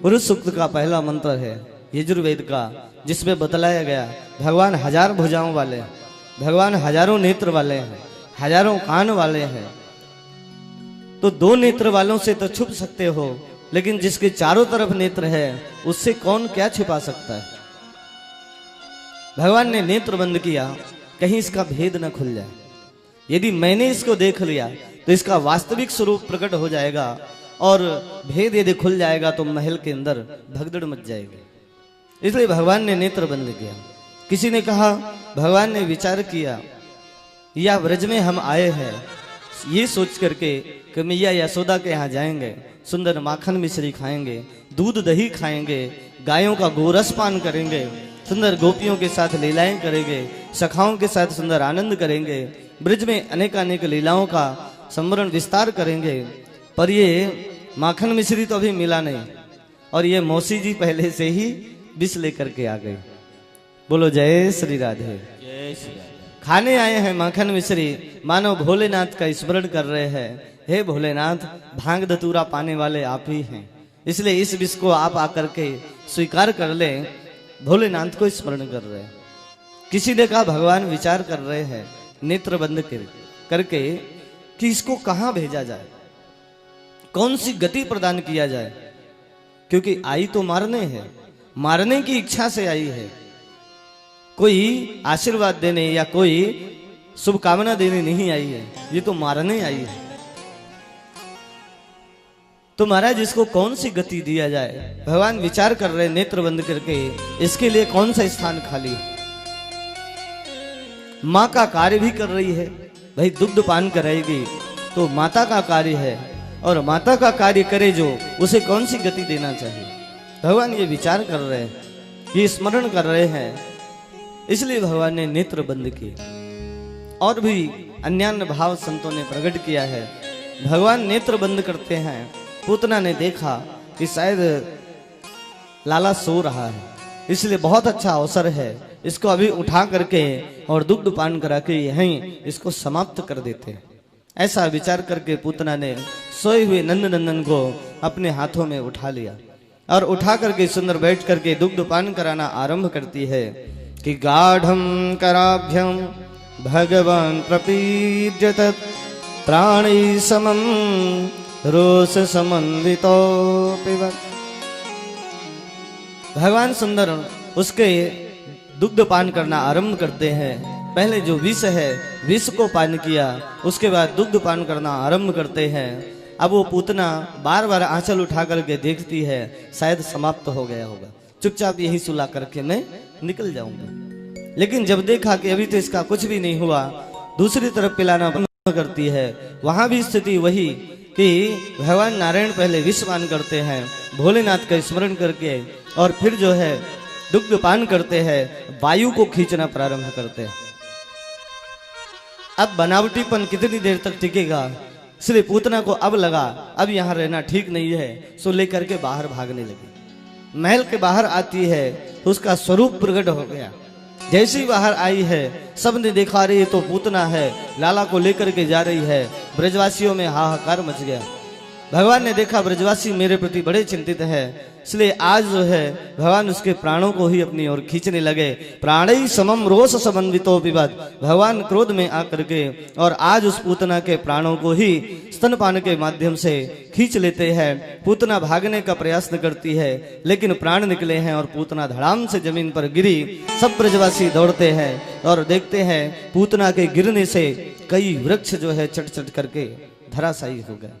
Speaker 3: पुरुष सूक्त का पहला मंत्र है यजुर्वेद का, जिसमें बतलाया गया भगवान 1000 भुजाओं वाले हैं, भगवान हजारों नेत्र वाले हैं, हजारों कान वाले हैं। तो 2 नेत्र वालों से तो छुप सकते हो, लेकिन जिसके चारों तरफ नेत्र है उससे कौन क्या छिपा सकता है। भगवान ने नेत्र बंद किया, कहीं इसका भेद न खुल जाए। यदि मैंने इसको देख लिया तो इसका वास्तविक स्वरूप प्रकट हो जाएगा, और भेद यदि खुल जाएगा तो महल के अंदर भगदड़ मच जाएगी। इसलिए भगवान ने नेत्र बंद किया। किसी ने कहा, भगवान ने विचार किया, या व्रज में हम आए हैं ये सोच करके कि मैया यशोदा के यहाँ जाएंगे, सुंदर माखन मिश्री खाएंगे, दूध दही खाएंगे, गायों का गोरस पान करेंगे, सुंदर गोपियों के साथ लीलाएं करेंगे, सखाओं के साथ सुंदर आनंद करेंगे, ब्रज में अनेकानेक लीलाओं का संवरण विस्तार करेंगे। पर ये माखन मिश्री तो अभी मिला नहीं, और ये मौसी जी पहले से ही विष लेकर के आ गई। बोलो जय श्री राधे।
Speaker 5: जय श्री राधे।
Speaker 3: खाने आए हैं माखन मिश्री, मानो भोलेनाथ का स्मरण कर रहे हैं। हे भोलेनाथ, भांग धतूरा पाने वाले आप ही हैं, इसलिए इस विष को आप आकर के स्वीकार कर ले। भोलेनाथ को स्मरण कर रहे हैं। किसी ने कहा, भगवान विचार कर रहे हैं नेत्र बंद करके कि इसको कहां भेजा जाए, कौन सी गति प्रदान किया जाए, क्योंकि आई तो मारने है, मारने की इच्छा से आई है, कोई आशीर्वाद देने या कोई शुभकामना देने नहीं आई है, ये तो मारने आई है। तो महाराज इसको कौन सी गति दिया जाए, भगवान विचार कर रहे नेत्र बंद करके, इसके लिए कौन सा स्थान खाली है। माँ का कार्य भी कर रही है, भाई दुग्ध पान कराएगी तो माता का कार्य है, और माता का कार्य करे जो, उसे कौन सी गति देना चाहिए। भगवान ये विचार कर रहे हैं, ये स्मरण कर रहे हैं, इसलिए भगवान ने नेत्र बंद किए। और भी अन्यान्य भाव संतों ने प्रकट किया है। भगवान नेत्र बंद करते हैं, पूतना ने देखा कि शायद लाला सो रहा है, इसलिए बहुत अच्छा अवसर है, इसको अभी उठा करके और दुग्ध पान करा के यहीं इसको समाप्त कर देते हैं। ऐसा विचार करके पूतना ने सोए हुए नंद नंदन को अपने हाथों में उठा लिया, और उठा करके सुंदर बैठ करके दुग्ध पान कराना आरंभ करती है कि गाढ़म कराभ्यम भगवान प्रपीड्यत प्राणी समम रोष समन्वितो पिबत। भगवान सुंदर उसके दुग्ध पान करना आरंभ करते हैं। पहले जो विष है विष को पान किया, उसके बाद दुग्ध पान करना आरंभ करते हैं। अब वो पूतना बार बार आंचल उठा करके देखती है, शायद समाप्त हो गया होगा, चुपचाप यही सुला करके मैं निकल जाऊंगा। लेकिन जब देखा कि अभी तो इसका कुछ भी नहीं हुआ, दूसरी तरफ पिलाना बंद करती है। वहां भी स्थिति वही कि भगवान नारायण पहले विष पान करते हैं, भोलेनाथ का स्मरण करके, और फिर जो है दुग्ध पान करते हैं, वायु को खींचना प्रारंभ करते हैं। अब बनावटीपन कितनी देर तक टिकेगा, इसलिए पूतना को अब लगा अब यहाँ रहना ठीक नहीं है, सो लेकर के बाहर भागने लगी। महल के बाहर आती है तो उसका स्वरूप प्रकट हो गया। जैसी बाहर आई है सबने देखा, रही तो पूतना है, लाला को लेकर के जा रही है। ब्रजवासियों में हाहाकार मच गया। भगवान ने देखा ब्रजवासी मेरे प्रति बड़े चिंतित है, इसलिए आज जो है भगवान उसके प्राणों को ही अपनी ओर खींचने लगे। प्राणई समम रोष समन्वितो विवाद, भगवान क्रोध में आकर के और आज उस पूतना के प्राणों को ही स्तनपान के माध्यम से खींच लेते हैं। पूतना भागने का प्रयास करती है, लेकिन प्राण निकले हैं और पूतना धड़ाम से जमीन पर गिरी। सब ब्रजवासी दौड़ते हैं और देखते हैं पूतना के गिरने से कई वृक्ष जो है चट चट करके धराशायी हो गए।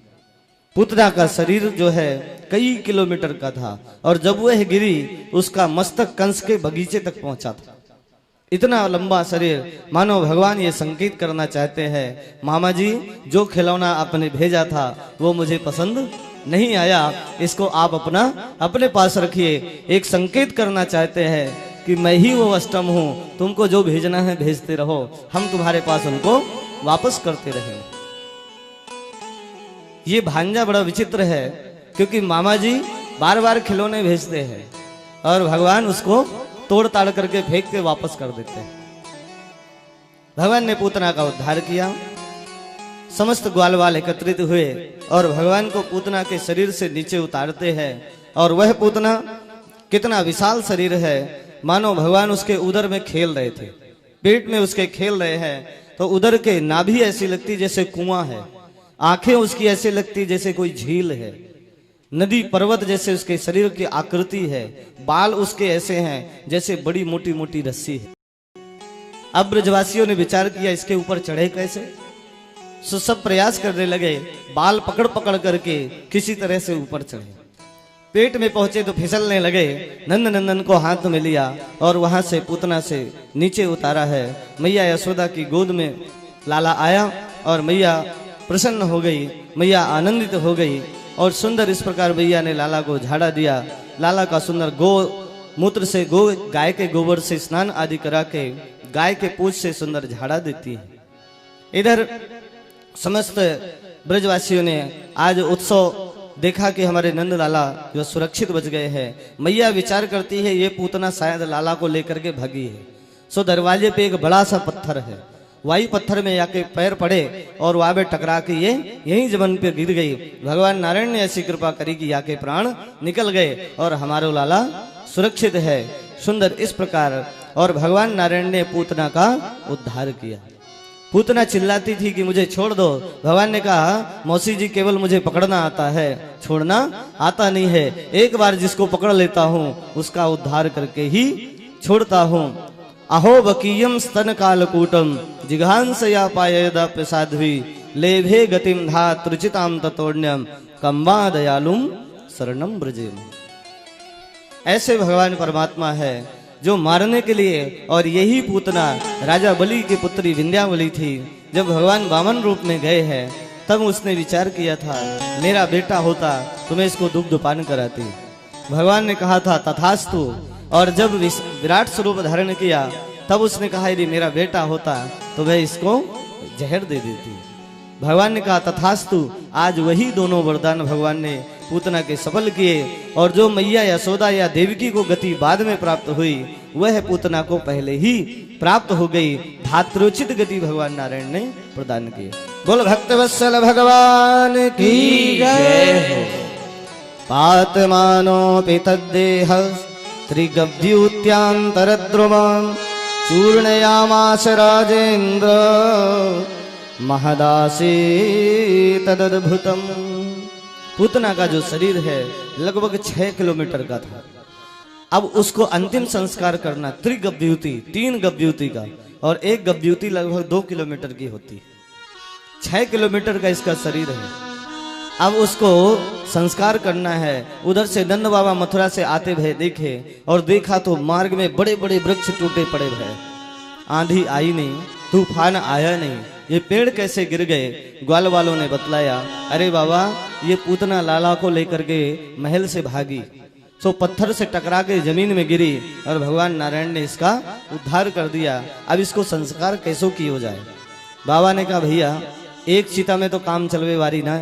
Speaker 3: पूतना का शरीर जो है कई किलोमीटर का था, और जब वह गिरी उसका मस्तक कंस के बगीचे तक पहुंचा था। इतना लंबा शरीर, मानो भगवान ये संकेत करना चाहते हैं, मामा जी जो खिलौना आपने भेजा था वो मुझे पसंद नहीं आया, इसको आप अपने पास रखिए। एक संकेत करना चाहते हैं कि मैं ही वो अष्टम हूं, तुमको जो भेजना है भेजते रहो, हम तुम्हारे पास उनको वापस करते रहेंगे। ये भांजा बड़ा विचित्र है क्योंकि मामा जी बार बार खिलौने भेजते हैं और भगवान उसको तोड़ ताड़ करके फेंक के वापस कर देते हैं। भगवान ने पूतना का उद्धार किया। समस्त ग्वाल वाल एकत्रित हुए और भगवान को पूतना के शरीर से नीचे उतारते हैं और वह पूतना कितना विशाल शरीर है, मानो भगवान उसके उदर में खेल रहे थे, पेट में उसके खेल रहे हैं। तो उदर के नाभि ऐसी लगती जैसे कुआं है, आंखें उसकी ऐसे लगती जैसे कोई झील है, नदी पर्वत जैसे उसके शरीर की आकृति है, बाल उसके ऐसे हैं जैसे बड़ी मोटी मोटी रस्सी है। अब ब्रजवासियों ने विचार किया इसके ऊपर चढ़े कैसे, सो सब प्रयास करने लगे, बाल पकड़ पकड़ करके किसी तरह से ऊपर चढ़े। पेट में पहुंचे तो फिसलने लगे। नंद नंदन को हाथ में लिया और वहां से पूतना से नीचे उतारा है। मैया यशोदा की गोद में लाला आया और मैया प्रसन्न हो गई, मैया आनंदित हो गई और सुंदर इस प्रकार मैया ने लाला को झाड़ा दिया। लाला का सुंदर गो मूत्र से गाय के गोबर से स्नान आदि करा के गाय के पूंछ से सुंदर झाड़ा देती है। इधर समस्त ब्रजवासियों ने आज उत्सव देखा कि हमारे नंद लाला जो सुरक्षित बच गए हैं। मैया विचार करती है ये पूतना शायद लाला को लेकर के भागी है। सो दरवाजे पे एक बड़ा सा पत्थर है, वही पत्थर में आके पैर पड़े और वहां पे टकरा के ये यहीं जमीन पे गिर गई। भगवान नारायण ने ऐसी कृपा करी कि आके प्राण निकल गए और हमारा लाला सुरक्षित है। सुंदर इस प्रकार और भगवान नारायण ने पूतना का उद्धार किया। पूतना चिल्लाती थी कि मुझे छोड़ दो। भगवान ने कहा मौसी जी केवल मुझे पकड़ना आता है, छोड़ना आता नहीं है। एक बार जिसको पकड़ लेता हूँ उसका उद्धार करके ही छोड़ता हूँ। अहो वकीयम स्तन कालकूटम जिघांसया पायदा प्रसाध्वी लेभे गतिम धात रुचिताम ततोण्यम कम्बा दयालुम शरणम ब्रजेम। ऐसे भगवान परमात्मा है जो मारने के लिए, और यही पूतना राजा बलि की पुत्री विंध्यावली थी। जब भगवान वामन रूप में गए हैं तब उसने विचार किया था मेरा बेटा होता तो मैं इसको दुग्ध पान कराती। भगवान ने कहा था तथास्तु, और जब विराट स्वरूप धारण किया तब उसने कहा यदि मेरा बेटा होता तो मैं इसको जहर दे देती। भगवान ने कहा तथास्तु। आज वही दोनों वरदान भगवान ने पूतना के सफल किए और जो मैया यशोदा या देवकी को गति बाद में प्राप्त हुई वह पूतना को पहले ही प्राप्त हो गई। धात्रोचित गति भगवान नारायण ने प्रदान की। बोल भक्तवत्सल भगवान की जय। पातमानोऽपि तद्देह त्रिगभ्यूत्यान्तरद्रुमान् चूर्णयामास राजेन्द्र महदासी तदद्भुतम्। पूतना का जो शरीर है लगभग 6 किलोमीटर का था। अब उसको अंतिम संस्कार करना त्रिगभ्यूति 3 गभ्यूति का, और एक गभ्यूति लगभग 2 किलोमीटर की होती है। 6 किलोमीटर का इसका शरीर है। अब उसको संस्कार करना है। उधर से नंद बाबा मथुरा से आते भय देखे और देखा तो मार्ग में बड़े बड़े वृक्ष टूटे पड़े भय, आंधी आई नहीं, तूफान आया नहीं, ये पेड़ कैसे गिर गए। ग्वाल वालों ने बतलाया अरे बाबा ये पूतना लाला को लेकर के महल से भागी, सो पत्थर से टकरा के जमीन में गिरी और भगवान नारायण ने इसका उद्धार कर दिया। अब इसको संस्कार कैसो की हो जाए। बाबा ने कहा भैया एक चिता में तो काम चलवे वारी ना,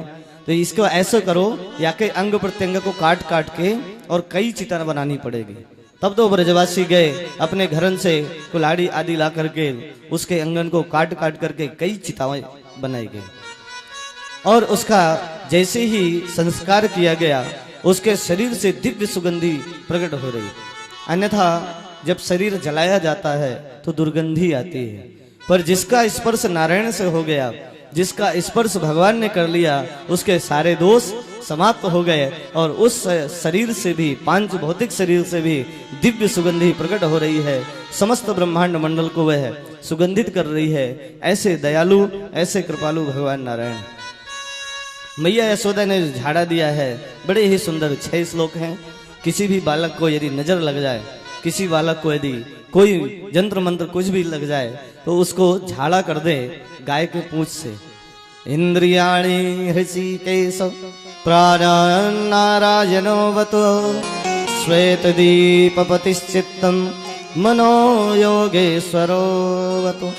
Speaker 3: तो इसको ऐसा करो या के अंग प्रत्यंग को काट काट के और कई चिता बनानी पड़ेगी। तब तो ब्रजवासी गए अपने घरन से कुल्हाड़ी आदि ला करके उसके अंगन को काट काट करके कई चिताएं बनाई गई और उसका जैसे ही संस्कार किया गया उसके शरीर से दिव्य सुगंधी प्रकट हो रही। अन्यथा जब शरीर जलाया जाता है तो दुर्गंधी आती है, पर जिसका स्पर्श नारायण से हो गया, जिसका स्पर्श भगवान ने कर लिया, उसके सारे दोष समाप्त हो गए और उस शरीर से भी, पांच भौतिक शरीर से भी दिव्य सुगंधी प्रकट हो रही है। समस्त ब्रह्मांड मंडल को वह सुगंधित कर रही है। ऐसे दयालु, ऐसे कृपालु भगवान नारायण। मैया यशोदा ने झाड़ा दिया है। बड़े ही सुंदर 6 श्लोक हैं। किसी भी बालक को यदि नजर लग जाए, किसी बालक को यदि कोई जंत्र मंत्र कुछ भी लग जाए तो उसको झाड़ा कर दे गाय के पूंछ से। इंद्रियाणि हृषिकेश प्राणान्नारायणोऽवतु श्वेतदीपपतिश्चित्तं मनो योगेश्वरोऽवतु।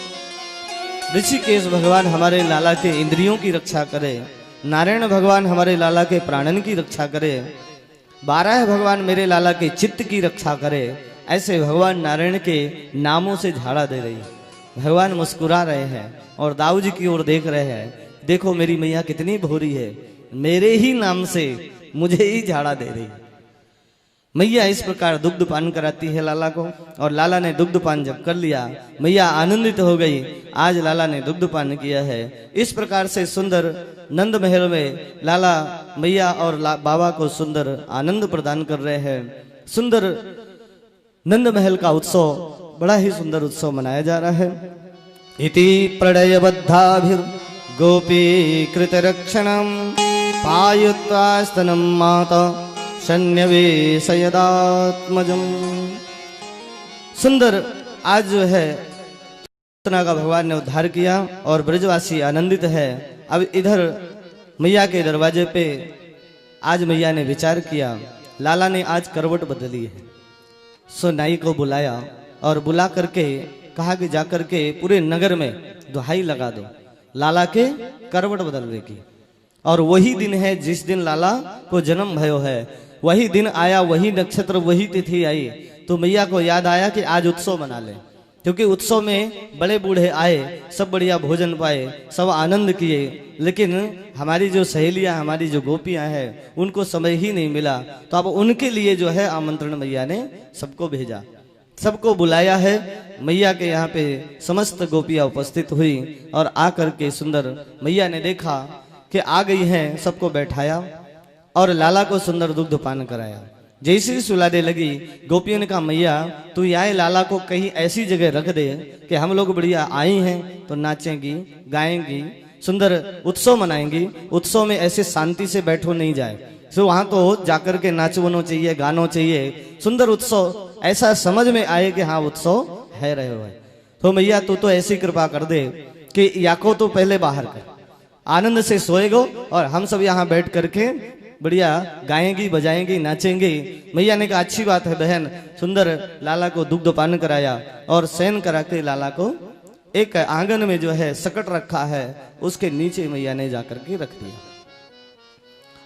Speaker 3: ऋषिकेश भगवान हमारे लाला के इंद्रियों की रक्षा करे, नारायण भगवान हमारे लाला के प्राणन की रक्षा करे, 12 भगवान मेरे लाला के चित्त की रक्षा करे, ऐसे भगवान नारायण के नामों से झाड़ा दे रही है। भगवान मुस्कुरा रहे हैं और दाऊ जी की ओर देख रहे हैं, देखो मेरी मैया कितनी भोरी है, मेरे ही नाम से मुझे ही झाड़ा दे रही है। मैया इस प्रकार दुग्ध पान कराती है लाला को, और लाला ने दुग्ध पान जब कर लिया मैया आनंदित हो गई, आज लाला ने दुग्ध पान किया है। इस प्रकार से सुंदर नंद महल में लाला मैया और बाबा को सुंदर आनंद प्रदान कर रहे हैं। सुंदर नंद महल का उत्सव, बड़ा ही सुंदर उत्सव मनाया जा रहा है। इति प्रणयबद्धाभिर गोपी कृत रक्षणम पायुत्वा स्तनम माता शन्यवेशयदात्मजम। सुंदर आज जो है पूतना का भगवान ने उद्धार किया और ब्रजवासी आनंदित है। अब इधर मैया के दरवाजे पे आज मैया ने विचार किया, लाला ने आज करवट बदली है। सो नाई को बुलाया और बुला करके कहा कि जाकर के पूरे नगर में दुहाई लगा दो लाला के करवट बदलने की। और वही दिन है जिस दिन लाला को जन्म भयो है, वही दिन आया, वही नक्षत्र, वही तिथि आई। तो मैया को याद आया कि आज उत्सव मना ले, क्योंकि उत्सव में बड़े बूढ़े आए, सब बढ़िया भोजन पाए, सब आनंद किए, लेकिन हमारी जो सहेलियां, हमारी जो गोपियां हैं, उनको समय ही नहीं मिला। तो अब उनके लिए जो है आमंत्रण मैया ने सबको भेजा, सबको बुलाया है। मैया के यहाँ पे समस्त गोपियां उपस्थित हुई और आकर के सुंदर मैया ने देखा कि आ गई हैं, सबको बैठाया और लाला को सुंदर दुग्ध पान कराया। जैसे ही सुलाने लगी, गोपियों ने कहा मैया तू यहाँ लाला को कहीं ऐसी जगह रख दे कि हम लोग बढ़िया आई हैं तो नाचेंगी, गाएंगी, सुंदर उत्सव मनाएंगी। उत्सव में ऐसे शांति से बैठो नहीं जाए, तो वहां तो जाकर के नाचवनो चाहिए, गानो चाहिए, सुंदर उत्सव ऐसा समझ में आए कि हाँ उत्सव है रहे हो। तो मैया तू तो ऐसी कृपा कर दे कि या को तो पहले बाहर कर, आनंद से सोएगो और हम सब यहाँ बैठ करके बढ़िया गाएंगी, बजाएंगी, नाचेंगी। मैया ने कहा अच्छी बात है बहन। सुंदर लाला को दुग्ध पान कराया और शयन करा के लाला को एक आंगन में जो है सकट रखा है, उसके नीचे मैया ने जाकर के रख दिया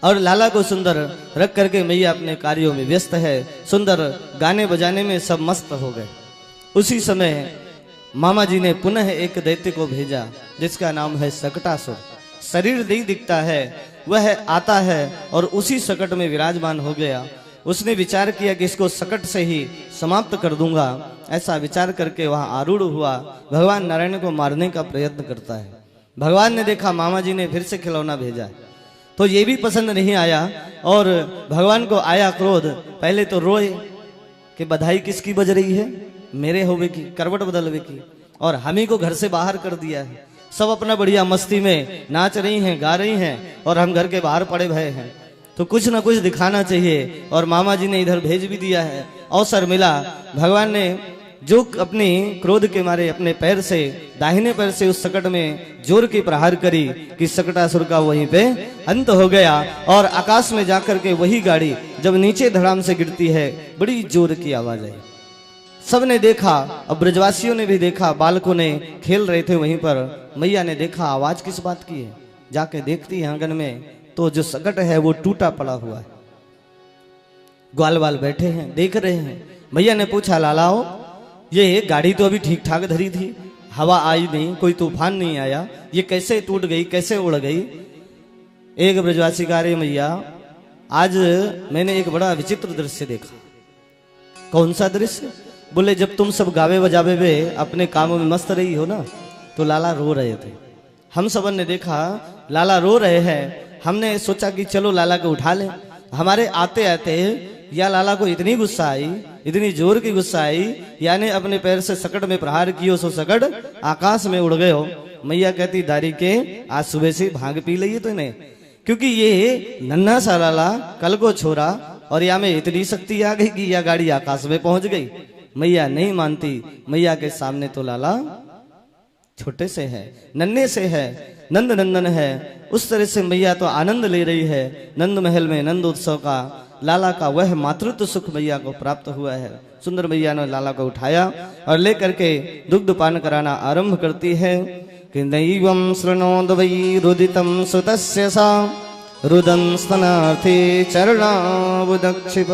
Speaker 3: और लाला को सुंदर रख करके मैया अपने कार्यों में व्यस्त है। सुंदर गाने बजाने में सब मस्त हो गए। उसी समय मामा जी ने पुनः एक दैत्य को भेजा जिसका नाम है सकटासुर। शरीर नहीं दिखता है, वह आता है और उसी सकट में विराजमान हो गया। उसने विचार किया कि इसको सकट से ही समाप्त कर दूंगा। ऐसा विचार करके वहां आरूढ़ हुआ, भगवान नारायण को मारने का प्रयत्न करता है। भगवान ने देखा मामा जी ने फिर से खिलौना भेजा, तो ये भी पसंद नहीं आया और भगवान को आया क्रोध। पहले तो रोए कि बधाई किसकी बज रही है, मेरे होवे की, करवट बदलवे की, और हम ही को घर से बाहर कर दिया है। सब अपना बढ़िया मस्ती में नाच रही हैं, गा रही हैं और हम घर के बाहर पड़े भय हैं। तो कुछ ना कुछ दिखाना चाहिए और मामा जी ने इधर भेज भी दिया है। अवसर मिला, भगवान ने जो अपनी क्रोध के मारे अपने पैर से, दाहिने पैर से उस सकट में जोर की प्रहार करी कि सकटासुर का वहीं पे अंत हो गया। और आकाश में जाकर के वही गाड़ी जब नीचे धड़ाम से गिरती है, बड़ी जोर की आवाज आई। सबने देखा, अब ब्रजवासियों ने भी देखा, बालकों ने खेल रहे थे वहीं पर। मैया ने देखा आवाज किस बात की है, जाके देखती है आंगन में तो जो सकट है वो टूटा पड़ा हुआ है। ग्वाल वाल बैठे हैं, देख रहे हैं। मैया ने पूछा लालाओ ये गाड़ी तो अभी ठीक ठाक धरी थी, हवा आई नहीं, कोई तूफान नहीं आया, ये कैसे टूट गई, कैसे उड़ गई? एक ब्रजवासी कह रहे मैया आज मैंने एक बड़ा विचित्र दृश्य देखा। कौन सा दृश्य? बोले जब तुम सब गावे बजावे में अपने कामों में मस्त रही हो ना, तो लाला रो रहे थे। हम सबन ने देखा लाला रो रहे हैं। हमने सोचा कि चलो लाला को उठा लें। हमारे आते आते या लाला को इतनी गुस्सा आई, इतनी जोर की गुस्सा आई, यानी अपने पैर से सकट में प्रहार कियो सो सकट आकाश में उड़ गए हो। मैया कहती दारी के आज सुबह से भांग पी लिये तो इन्हें, क्योंकि ये नन्हा सा लाला कल को छोरा और या में इतनी शक्ति आ गई कि यह गाड़ी आकाश में पहुंच गई। मैया नहीं मानती। मैया के सामने तो लाला छोटे से है, नन्हे से है, नंद नंदन है। उस तरह से मैया तो आनंद ले रही है। नंद महल में नंद उत्सव का लाला का वह मातृत्व सुख मैया को प्राप्त हुआ है। सुंदर मैया ने लाला को उठाया और लेकर के दुग्ध पान कराना आरंभ करती है। कि दैवं शृणोद वै रुदितं सुतस्य सा रुदन स्तनार्थी चरणावुदक्षिप।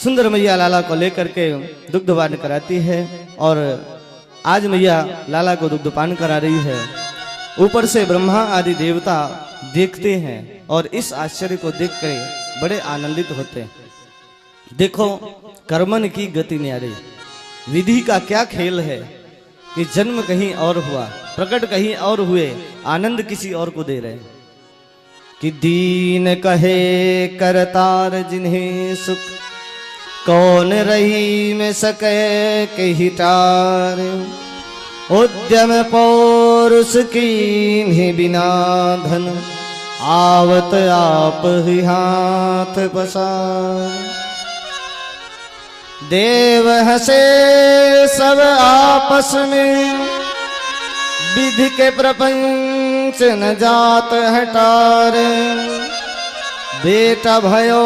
Speaker 3: सुंदर मैया लाला को लेकर के दुग्धपान कराती है और आज मैया लाला को दुग्धपान करा रही है। ऊपर से ब्रह्मा आदि देवता देखते हैं और इस आश्चर्य को देखकर बड़े आनंदित होते हैं। देखो कर्मन की गति न्यारी, विधि का क्या खेल है कि जन्म कहीं और हुआ, प्रकट कहीं और हुए, आनंद किसी और को दे रहे हैं। कि दीन कहे करतार जिन्हें सुख, कौन रही में सके कही टार। उद्यम पौरुष की बिना धन, आवत आप ही हाथ पसार। देव हंसे सब आपस में, विधि के प्रपंच न जात हटार। बेटा भयो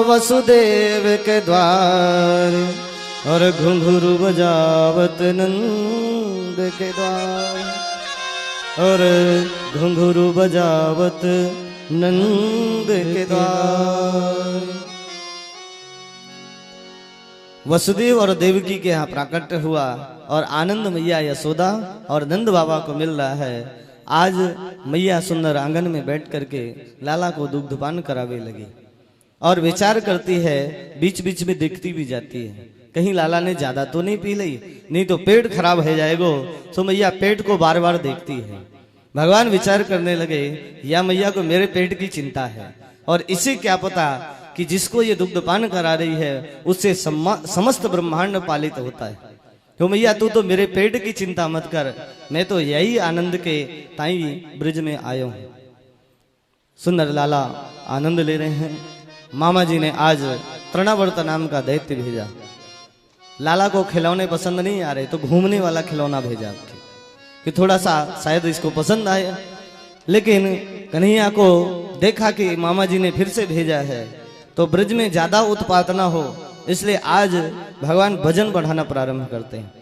Speaker 3: वसुदेव के द्वार, और घुंघरू बजावत नंद के द्वार। और घुंघरू बजावत नंद के द्वार। वसुदेव और देवकी के यहाँ प्राकट्य हुआ और आनंद मैया यशोदा और नंद बाबा को मिल रहा है। आज मैया सुंदर आंगन में बैठ करके लाला को दुग्धपान करावे लगी और विचार करती है, बीच बीच में देखती भी जाती है कहीं लाला ने ज्यादा तो नहीं पी ली, नहीं तो पेट खराब हो जाएगा। तो मैया पेट को बार बार देखती है। भगवान विचार करने लगे, या मैया को मेरे पेट की चिंता है और इसे क्या पता कि जिसको ये दुग्धपान करा रही है उससे समस्त ब्रह्मांड पालित होता है। तो मैया तू तो मेरे पेट की चिंता मत कर, मैं तो यही आनंद के ताई ब्रिज में आया हूं। सुंदर लाला आनंद ले रहे हैं। मामा जी ने आज तृणावर्त नाम का दैत्य भेजा। लाला को खिलौने पसंद नहीं आ रहे तो घूमने वाला खिलौना भेजा कि थोड़ा सा शायद इसको पसंद आए। लेकिन कन्हैया को देखा कि मामा जी ने फिर से भेजा है तो ब्रज में ज्यादा उत्पात ना हो, इसलिए आज भगवान भजन बढ़ाना प्रारंभ करते हैं।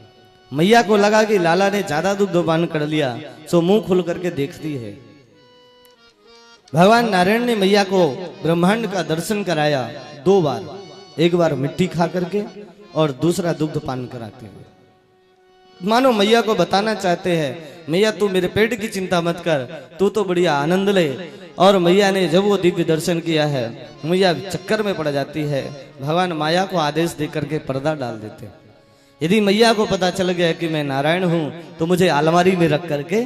Speaker 3: मैया को लगा कि लाला ने ज्यादा दुग्धपान कर लिया, सो मुंह खुल करके देखती है। भगवान नारायण ने मैया को ब्रह्मांड का दर्शन कराया 2 बार, एक बार मिट्टी खा करके और दूसरा दुग्धपान कराते हुए। मानो मैया को बताना चाहते हैं, मैया तू मेरे पेट की चिंता मत कर, तू तो बढ़िया आनंद ले। और मैया ने जब वो दिव्य दर्शन किया है, मैया चक्कर में पड़ जाती है। भगवान माया को आदेश देकर के पर्दा डाल देते हैं। यदि मैया को पता चल गया कि मैं नारायण हूं तो मुझे अलमारी में रख करके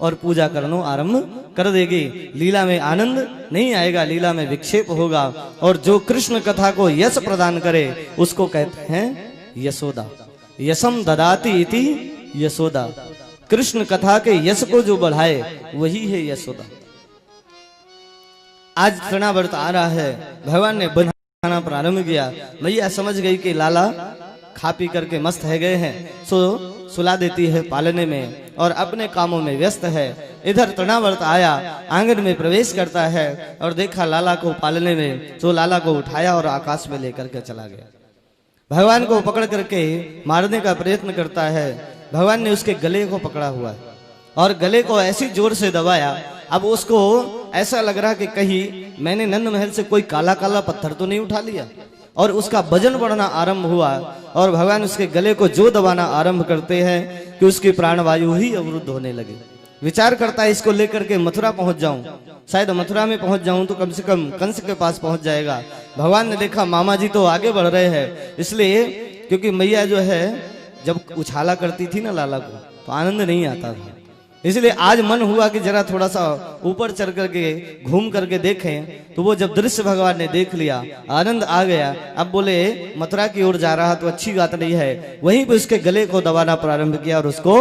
Speaker 3: और पूजा करना आरंभ कर देगी। लीला में आनंद नहीं आएगा, लीला में विक्षेप होगा। और जो कृष्ण कथा को यश प्रदान करे उसको कहते हैं यशोदा। यशम ददाति इति यशोदा। कृष्ण कथा के यश को जो बढ़ाए वही है यशोदा। आज तृणावर्त आ रहा है, भगवान ने बनाना प्रारंभ किया। मैया समझ गई कि लाला खा पी करके मस्त है गए हैं, सो सुला देती है पालने में और अपने कामों में व्यस्त है। इधर तृणावर्त आया, आंगन में प्रवेश करता है और देखा लाला को पालने में, तो लाला को उठाया और आकाश में लेकर के चला गया। भगवान को पकड़ करके मारने का प्रयत्न करता है। भगवान ने उसके गले को पकड़ा हुआ है और गले को ऐसी जोर से दबाया, अब उसको ऐसा लग रहा कि कहीं मैंने नंद महल से कोई काला काला पत्थर तो नहीं उठा लिया। और उसका वजन बढ़ना आरंभ हुआ और भगवान उसके गले को जो दबाना आरंभ करते हैं कि उसकी प्राणवायु ही अवरुद्ध होने लगी। विचार करता है इसको लेकर के मथुरा पहुंच जाऊं, शायद मथुरा में पहुंच जाऊं तो कम से कम कंस के पास पहुंच जाएगा। भगवान ने देखा मामा जी तो आगे बढ़ रहे हैं, इसलिए क्योंकि मैया जो है जब उछाला करती थी ना लाला को तो आनंद नहीं आता था, इसलिए आज मन हुआ कि जरा थोड़ा सा ऊपर चढ़ करके घूम करके देखें। तो वो जब दृश्य भगवान ने देख लिया, आनंद आ गया। अब बोले मथुरा की ओर जा रहा तो अच्छी बात नहीं है, वहीं पे उसके गले को दबाना प्रारंभ किया और उसको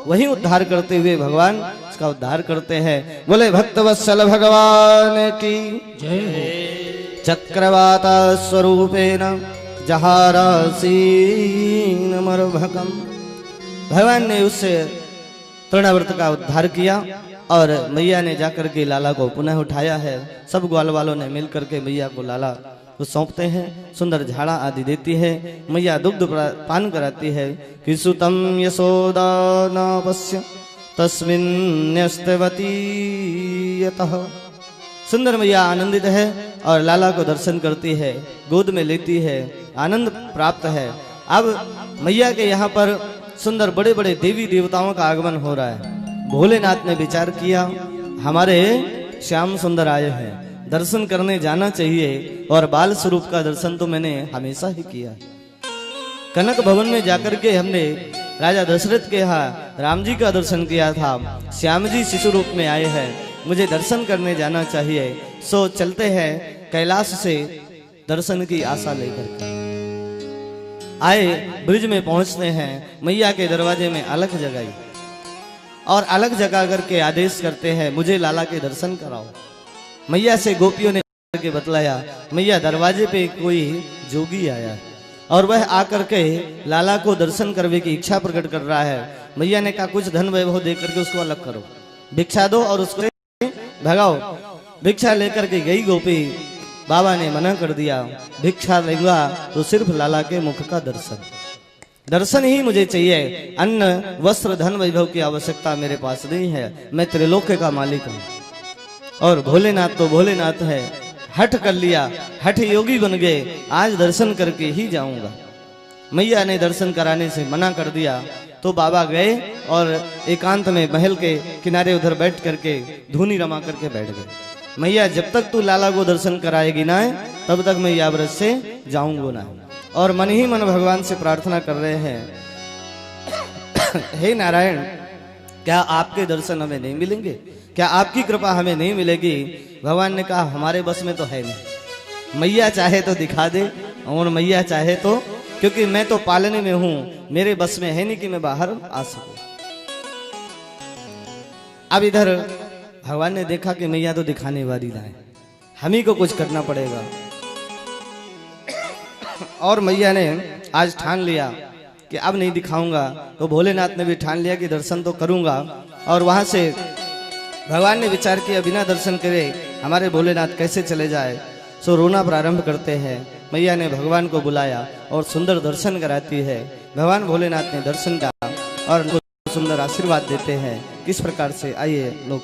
Speaker 3: वहीं उद्धार करते हुए भगवान उसका उद्धार करते हैं। बोले भक्तवत्सल भगवान की जय। चक्रवाता स्वरूपेण जहारासीन मरभकम। भगवान ने उससे तृणावर्त का उद्धार किया और मैया ने जाकर के लाला को पुनः उठाया है। सब ग्वाल वालों ने मिलकर के मैया को लाला को सौंपते हैं। सुंदर झाड़ा आदि देती है। मैया दुग्ध पान कराती है कि सुतम यशोदा न पश्य तस्मिन्यस्तवती यतः। सुंदर मैया आनंदित है और लाला को दर्शन करती है, गोद में लेती है, आनंद प्राप्त है। अब मैया के यहाँ पर सुंदर बड़े बड़े देवी देवताओं का आगमन हो रहा है। भोलेनाथ ने विचार किया हमारे श्याम सुंदर आए हैं, दर्शन करने जाना चाहिए। और बाल स्वरूप का दर्शन तो मैंने हमेशा ही किया। कनक भवन में जाकर के हमने राजा दशरथ के यहाँ राम जी का दर्शन किया था। श्याम जी शिशु रूप में आए हैं, मुझे दर्शन करने जाना चाहिए। सो चलते हैं कैलाश से दर्शन की आशा लेकर के। आए, ब्रिज में पहुंचते हैं। मैया के दरवाजे में अलख जगाई और अलग जगा करके आदेश करते हैं मुझे लाला के दर्शन कराओ। मैया से गोपियों ने के बतलाया मैया दरवाजे पे कोई जोगी आया और वह आकर के लाला को दर्शन करने की इच्छा प्रकट कर रहा है। मैया ने कहा कुछ धन वैभव दे करके उसको अलग करो, भिक्षा दो और उसको भगाओ। भिक्षा लेकर के गई गोपी, बाबा ने मना कर दिया भिक्षा लेगा तो सिर्फ लाला के मुख का दर्शन ही मुझे चाहिए। अन्न वस्त्र धन वैभव की आवश्यकता मेरे पास नहीं है, मैं त्रिलोक्य का मालिक हूँ। और भोलेनाथ तो भोलेनाथ है, हठ कर लिया, हठ योगी बन गए, आज दर्शन करके ही जाऊंगा। मैया ने दर्शन कराने से मना कर दिया तो बाबा गए और एकांत में महल के किनारे उधर बैठ करके धूनी रमा करके बैठ गए। मैया जब तक तू लाला को दर्शन कराएगी ना तब तक मैं या व्रत से जाऊंगा ना। और मन ही मन भगवान से प्रार्थना कर रहे हैं हे नारायण, क्या आपके दर्शन हमें नहीं मिलेंगे? क्या आपकी कृपा हमें नहीं मिलेगी? भगवान ने कहा हमारे बस में तो है नहीं, मैया चाहे तो दिखा दे और मैया चाहे तो, क्योंकि मैं तो पालने में हूं, मेरे बस में है नहीं कि मैं बाहर आ सकूं। अब इधर भगवान ने देखा कि मैया तो दिखाने वाली ना है, हम ही को कुछ करना पड़ेगा। और मैया ने आज ठान लिया कि अब नहीं दिखाऊंगा, तो भोलेनाथ ने भी ठान लिया कि दर्शन तो करूंगा। और वहां से भगवान ने विचार किया बिना दर्शन करे हमारे भोलेनाथ कैसे चले जाए। सो रोना प्रारंभ करते हैं। मैया ने भगवान को बुलाया और सुंदर दर्शन कराती है। भगवान भोलेनाथ ने दर्शन किया और उनको सुंदर आशीर्वाद देते हैं। किस प्रकार से, आइए लोग।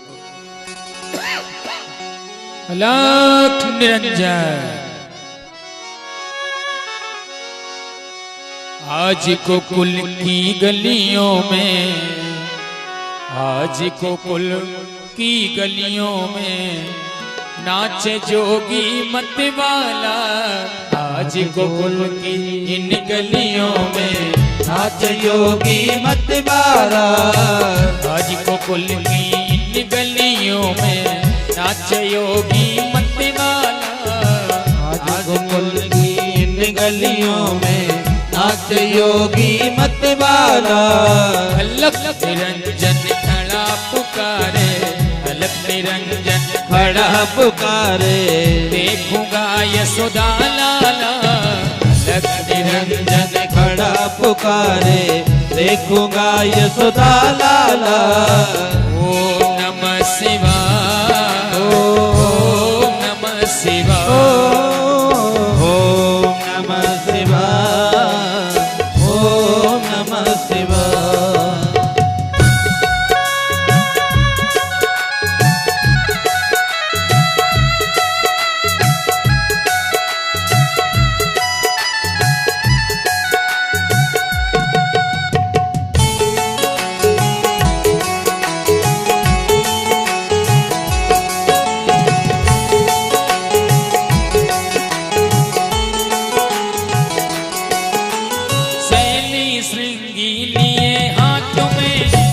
Speaker 2: अलख निरंजन आज को कुल की गलियों में, आज को कुल की गलियों में नाचे जोगी मतवाला। आज को कुल की इन गलियों में नाचे योगी मतवाला। आज को कुल की इन गलियों में नाचे योगी मतवाला। आज को कुल की इन गलियों में नाच योगी मतवाला। अलख निरंजन खड़ा पुकारे, अलख निरंजन खड़ा पुकारे, देखूंगा यशोदा लाला। अलख निरंजन खड़ा पुकारे, देखूंगा यशोदा लाला। ओम नमः शिवाय, ओम नमः शिवाय, ओम नमः शिवाय, ओम नमः शिवाय।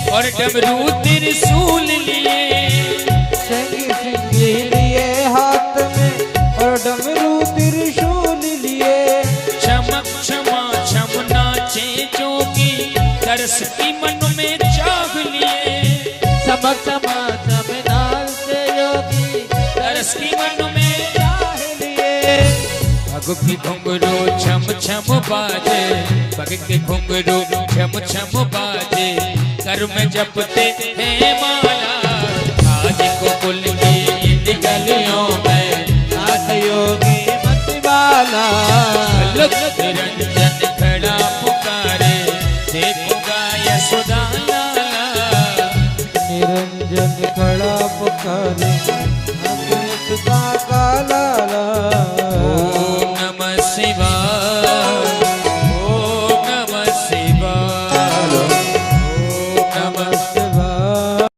Speaker 2: और डमरू त्रिशूल लिए,
Speaker 5: सिंगी लिए हाथ में और डमरू त्रिशूल लिए।
Speaker 2: चमक क्षमा छम नाचे जोगी, तरस की मन में चाह लिए।
Speaker 5: चमक क्षमा छम नाचे योगी,
Speaker 2: तरस की मन में चाह लिए। भग की घुंघरू छम छम बाजे, भग के घुंघरू छम छम बाजे। कर में जपते हैं माला, आज को कुल की इन गलियों में नाच योगी मतवाला। निरंजन खड़ा पुकारे देखूंगा यशोदा लाला।
Speaker 5: निरंजन खड़ा पुकारे हम यशोदा का